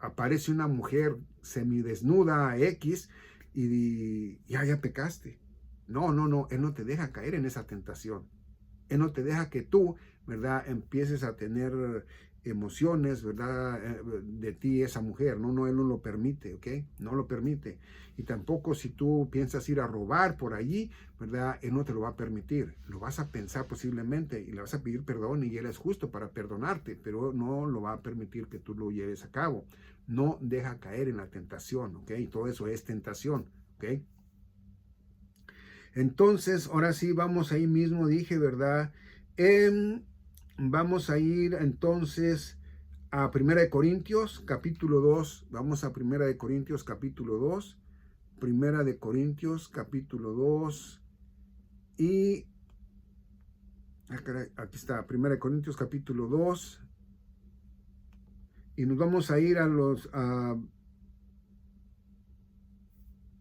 aparece una mujer semidesnuda X y ya pecaste. No, Él no te deja caer en esa tentación. Él no te deja que tú, ¿verdad? Empieces a tener emociones, ¿verdad? De ti esa mujer, no, Él no lo permite, ¿ok? No lo permite. Y tampoco si tú piensas ir a robar por allí, ¿verdad? Él no te lo va a permitir. Lo vas a pensar posiblemente y le vas a pedir perdón y Él es justo para perdonarte, pero no lo va a permitir que tú lo lleves a cabo. No deja caer en la tentación, ¿ok? Todo eso es tentación, ¿ok? Entonces, ahora sí, vamos ahí mismo, dije, ¿verdad? Vamos a ir entonces a 1 de Corintios, capítulo 2. Vamos a 1 de Corintios, capítulo 2. 1 de Corintios, capítulo 2. Y aquí está, 1 de Corintios, capítulo 2. Y nos vamos a ir a los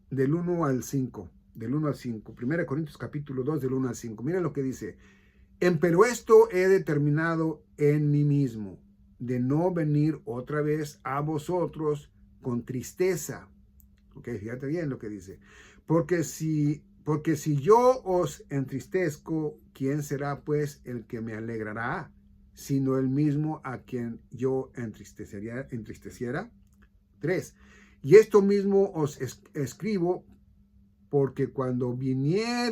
del 1 al 5. Del 1 al 5. 1 Corintios capítulo 2, del 1 al 5. Miren lo que dice. Pero esto he determinado en mí mismo, de no venir otra vez a vosotros con tristeza. Ok, fíjate bien lo que dice. Porque si yo os entristezco, ¿quién será pues el que me alegrará? Sino el mismo a quien yo entristeciera. 3. Y esto mismo os escribo porque cuando viniere,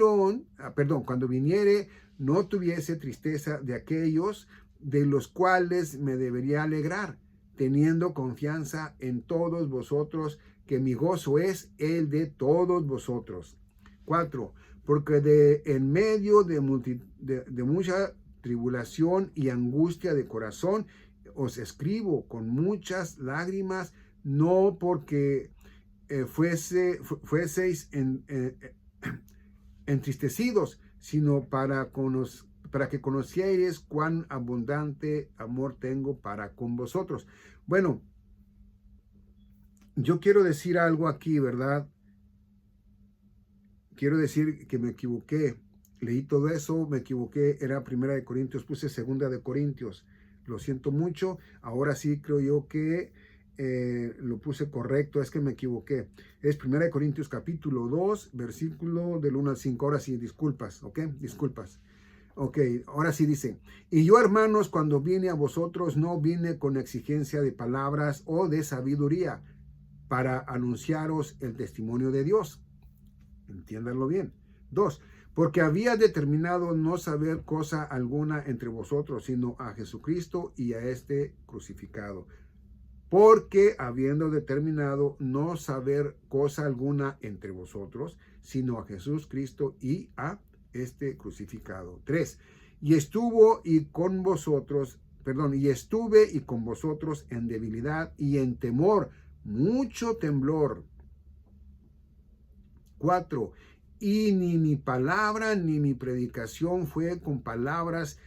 no tuviese tristeza de aquellos de los cuales me debería alegrar, teniendo confianza en todos vosotros, que mi gozo es el de todos vosotros. 4. Porque en medio de mucha tribulación y angustia de corazón, os escribo con muchas lágrimas, no porque fueseis entristecidos, sino para que conocierais cuán abundante amor tengo para con vosotros. Bueno, yo quiero decir algo aquí, ¿verdad? Quiero decir que me equivoqué. Leí todo eso, me equivoqué. Era 1 Corintios, puse 2 Corintios. Lo siento mucho. Ahora sí creo yo que lo puse correcto. Es que me equivoqué. Es 1 Corintios capítulo 2, versículo del 1 al 5. Ahora sí, disculpas, ¿ok? Disculpas. Ok, ahora sí dice, y yo, hermanos, cuando vine a vosotros, no vine con exigencia de palabras o de sabiduría para anunciaros el testimonio de Dios. Entiéndanlo bien. 2. Porque había determinado no saber cosa alguna entre vosotros, sino a Jesucristo y a este crucificado. Porque habiendo determinado no saber cosa alguna entre vosotros, sino a Jesucristo y a este crucificado. 3. Y estuve y con vosotros en debilidad y en temor, mucho temblor. 4. Y ni mi palabra ni mi predicación fue con palabras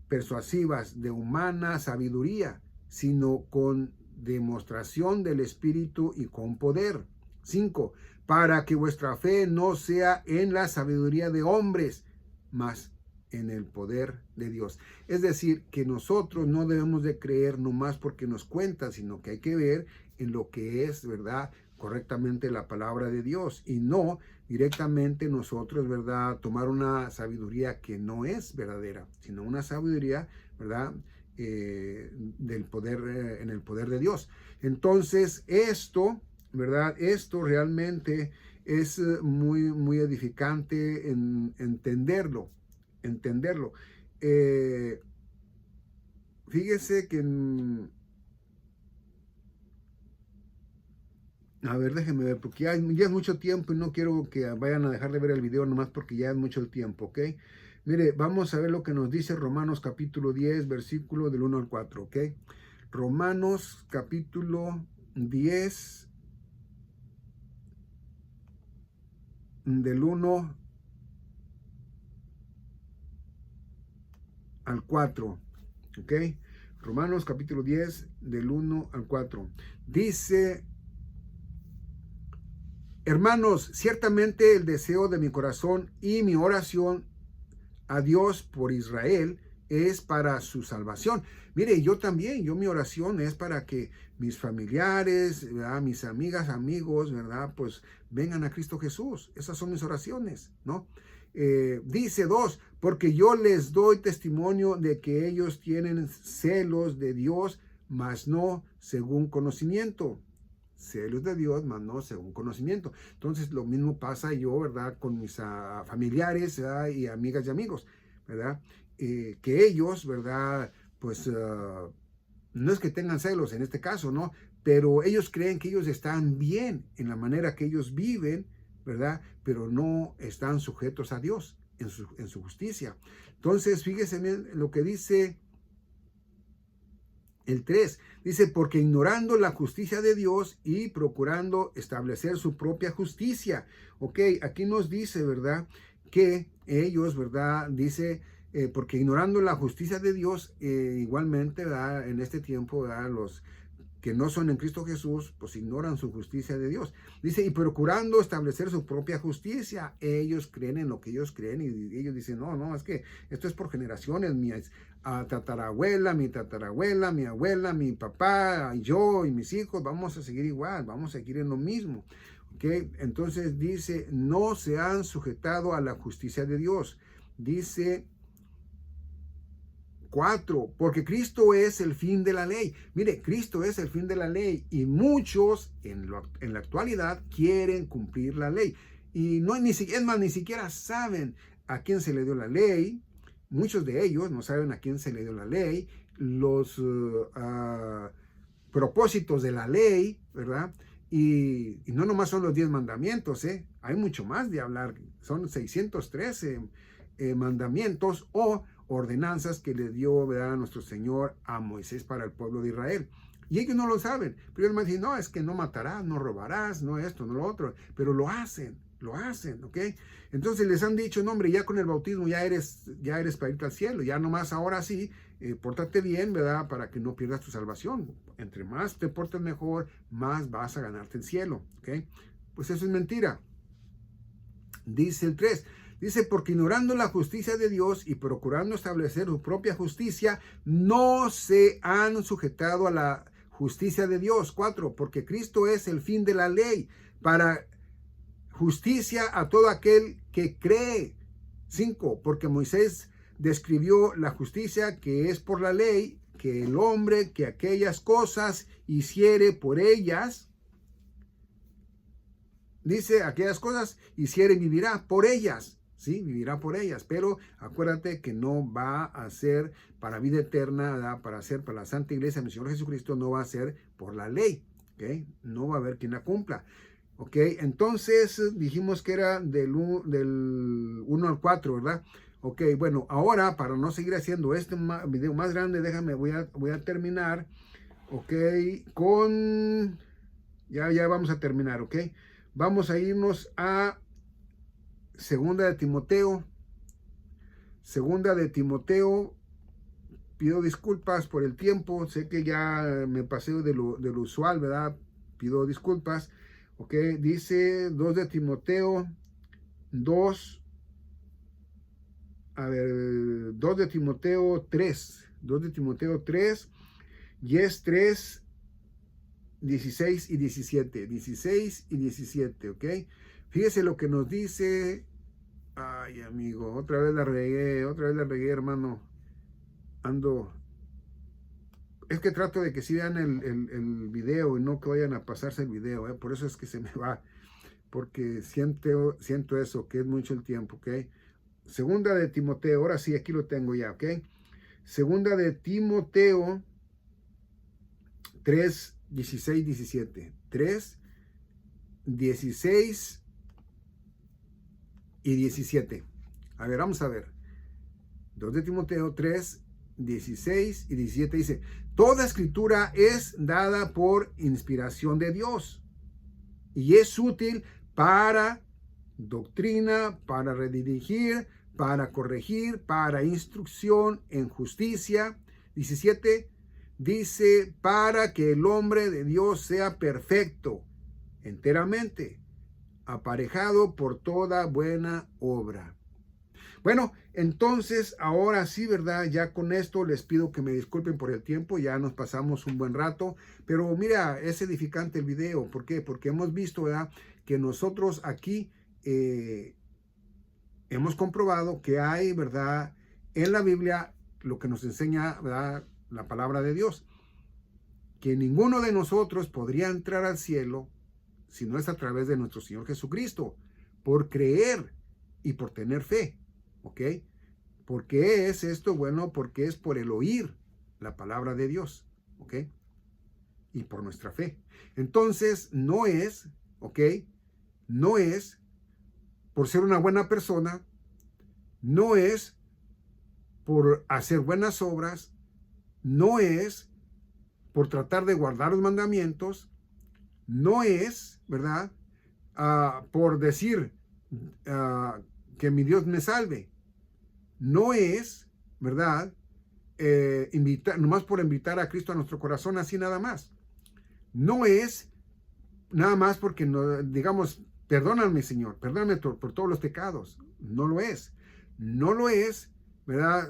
persuasivas de humana sabiduría, sino con demostración del Espíritu y con poder. 5. Para que vuestra fe no sea en la sabiduría de hombres, mas en el poder de Dios. Es decir, que nosotros no debemos de creer nomás porque nos cuentan, sino que hay que ver en lo que es, ¿verdad?, correctamente la palabra de Dios, y no directamente nosotros, ¿verdad?, tomar una sabiduría que no es verdadera, sino una sabiduría, ¿verdad?, del poder, en el poder de Dios. Entonces, esto, ¿verdad?, esto realmente es muy edificante en entenderlo. Fíjese que a ver, déjenme ver, porque ya es mucho tiempo y no quiero que vayan a dejar de ver el video nomás porque ya es mucho el tiempo, ¿ok? Mire, vamos a ver lo que nos dice Romanos capítulo 10, versículo del 1 al 4, ¿ok? Romanos capítulo 10, del 1 al 4, ¿ok? Romanos capítulo 10, del 1 al 4. Dice: hermanos, ciertamente el deseo de mi corazón y mi oración a Dios por Israel es para su salvación. Mire, yo también, mi oración es para que mis familiares, ¿verdad?, mis amigas, amigos, ¿verdad?, pues vengan a Cristo Jesús. Esas son mis oraciones, ¿no? Dice 2, porque yo les doy testimonio de que ellos tienen celos de Dios, mas no según conocimiento. Celos de Dios, mas no según conocimiento. Entonces, lo mismo pasa yo, ¿verdad?, con mis familiares, ¿verdad?, y amigas y amigos, ¿verdad? Que ellos, ¿verdad?, pues no es que tengan celos en este caso, ¿no? Pero ellos creen que ellos están bien en la manera que ellos viven, ¿verdad? Pero no están sujetos a Dios en su justicia. Entonces, fíjese bien lo que dice el 3, dice, porque ignorando la justicia de Dios y procurando establecer su propia justicia. Ok, aquí nos dice, ¿verdad?, que ellos, ¿verdad?, dice, porque ignorando la justicia de Dios, igualmente, ¿verdad?, en este tiempo, ¿verdad?, que no son en Cristo Jesús, pues ignoran su justicia de Dios. Dice, y procurando establecer su propia justicia, ellos creen en lo que ellos creen y ellos dicen, no, es que esto es por generaciones, mi tatarabuela, mi abuela, mi papá, yo y mis hijos, vamos a seguir igual, vamos a seguir en lo mismo. ¿Okay? Entonces dice, no se han sujetado a la justicia de Dios. Dice 4, porque Cristo es el fin de la ley. Mire, Cristo es el fin de la ley y muchos en la actualidad quieren cumplir la ley. Y no, ni siquiera saben a quién se le dio la ley. Muchos de ellos no saben a quién se le dio la ley, los propósitos de la ley, ¿verdad? Y no nomás son los 10 mandamientos, hay mucho más de hablar. Son 613 mandamientos o ordenanzas que le dio, ¿verdad?, nuestro Señor a Moisés para el pueblo de Israel. Y ellos no lo saben. Pero ellos me dicen, no, es que no matarás, no robarás, no esto, no lo otro. Pero lo hacen, ¿ok? Entonces les han dicho, no, hombre, ya con el bautismo ya eres para irte al cielo. Ya nomás ahora sí, pórtate bien, ¿verdad?, para que no pierdas tu salvación. Entre más te portes mejor, más vas a ganarte el cielo, ¿ok? Pues eso es mentira. Dice el 3. Dice, porque ignorando la justicia de Dios y procurando establecer su propia justicia, no se han sujetado a la justicia de Dios. 4, porque Cristo es el fin de la ley para justicia a todo aquel que cree. 5, porque Moisés describió la justicia que es por la ley, que el hombre que aquellas cosas hiciere por ellas, dice, aquellas cosas hiciere, vivirá por ellas. Sí, vivirá por ellas, pero acuérdate que no va a ser para vida eterna, ¿verdad?, para ser para la Santa Iglesia del Señor Jesucristo, no va a ser por la ley, ¿ok? No va a haber quien la cumpla, ¿ok? Entonces dijimos que era del 1 al 4, ¿verdad? Ok, bueno, ahora para no seguir haciendo este video más grande, déjame, voy a terminar, ¿ok? Ya vamos a terminar, ¿ok? Vamos a irnos a Segunda de Timoteo, pido disculpas por el tiempo, sé que ya me pasé de lo usual, ¿verdad? Pido disculpas, ok, dice 2 de Timoteo 2 de Timoteo 3, y es 3, 16 y 17, ok. Fíjese lo que nos dice. Ay, amigo, otra vez la regué, hermano. Es que trato de que sí vean el video y no que vayan a pasarse el video, por eso es que se me va, porque siento eso, que es mucho el tiempo, ok. Segunda de Timoteo, ahora sí, aquí lo tengo ya, ok. Segunda de Timoteo 3, 16, 17. 3, 16 y 17. A ver, vamos a ver. 2 de Timoteo 3, 16 y 17 dice, toda escritura es dada por inspiración de Dios y es útil para doctrina, para redirigir, para corregir, para instrucción en justicia. 17 dice, para que el hombre de Dios sea perfecto, enteramente aparejado por toda buena obra. Bueno, entonces ahora sí, ¿verdad? Ya con esto les pido que me disculpen por el tiempo, ya nos pasamos un buen rato, pero mira, es edificante el video. ¿Por qué? Porque hemos visto, ¿verdad?, que nosotros aquí hemos comprobado que hay, ¿verdad?, en la Biblia lo que nos enseña, ¿verdad?, la palabra de Dios, que ninguno de nosotros podría entrar al cielo si no es a través de nuestro Señor Jesucristo, por creer y por tener fe, ¿ok? ¿Por qué es esto? Bueno, porque es por el oír la palabra de Dios, ¿ok? Y por nuestra fe. Entonces, no es, ¿ok? No es por ser una buena persona, no es por hacer buenas obras, no es por tratar de guardar los mandamientos, no es, ¿verdad?, por decir que mi Dios me salve. No es, ¿verdad?, nomás por invitar a Cristo a nuestro corazón, así nada más. no es nada más porque, no, digamos, perdóname, Señor, perdóname por todos los pecados. No lo es. No lo es, ¿verdad?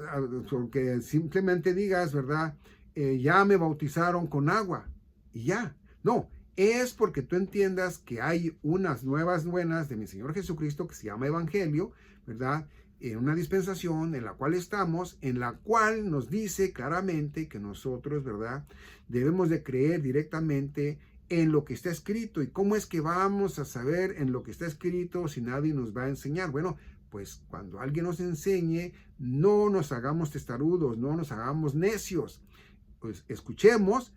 Porque simplemente digas, ¿verdad? Ya me bautizaron con agua y ya. No, es porque tú entiendas que hay unas nuevas buenas de mi Señor Jesucristo que se llama Evangelio, ¿verdad? En una dispensación en la cual estamos, en la cual nos dice claramente que nosotros, ¿verdad? Debemos de creer directamente en lo que está escrito. ¿Y cómo es que vamos a saber en lo que está escrito si nadie nos va a enseñar? Bueno, pues cuando alguien nos enseñe, no nos hagamos testarudos, no nos hagamos necios. Pues escuchemos,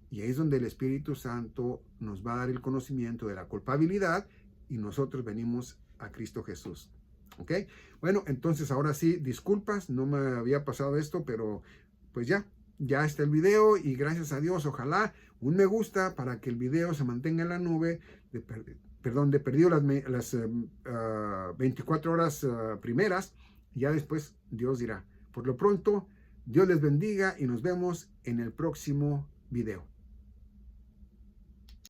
y ahí es donde el Espíritu Santo nos va a dar el conocimiento de la culpabilidad y nosotros venimos a Cristo Jesús. ¿Ok? Bueno, entonces ahora sí, disculpas, no me había pasado esto, pero pues ya está el video y gracias a Dios, ojalá un me gusta para que el video se mantenga en la nube, de perdido las 24 horas primeras, y ya después Dios dirá. Por lo pronto, Dios les bendiga y nos vemos en el próximo video.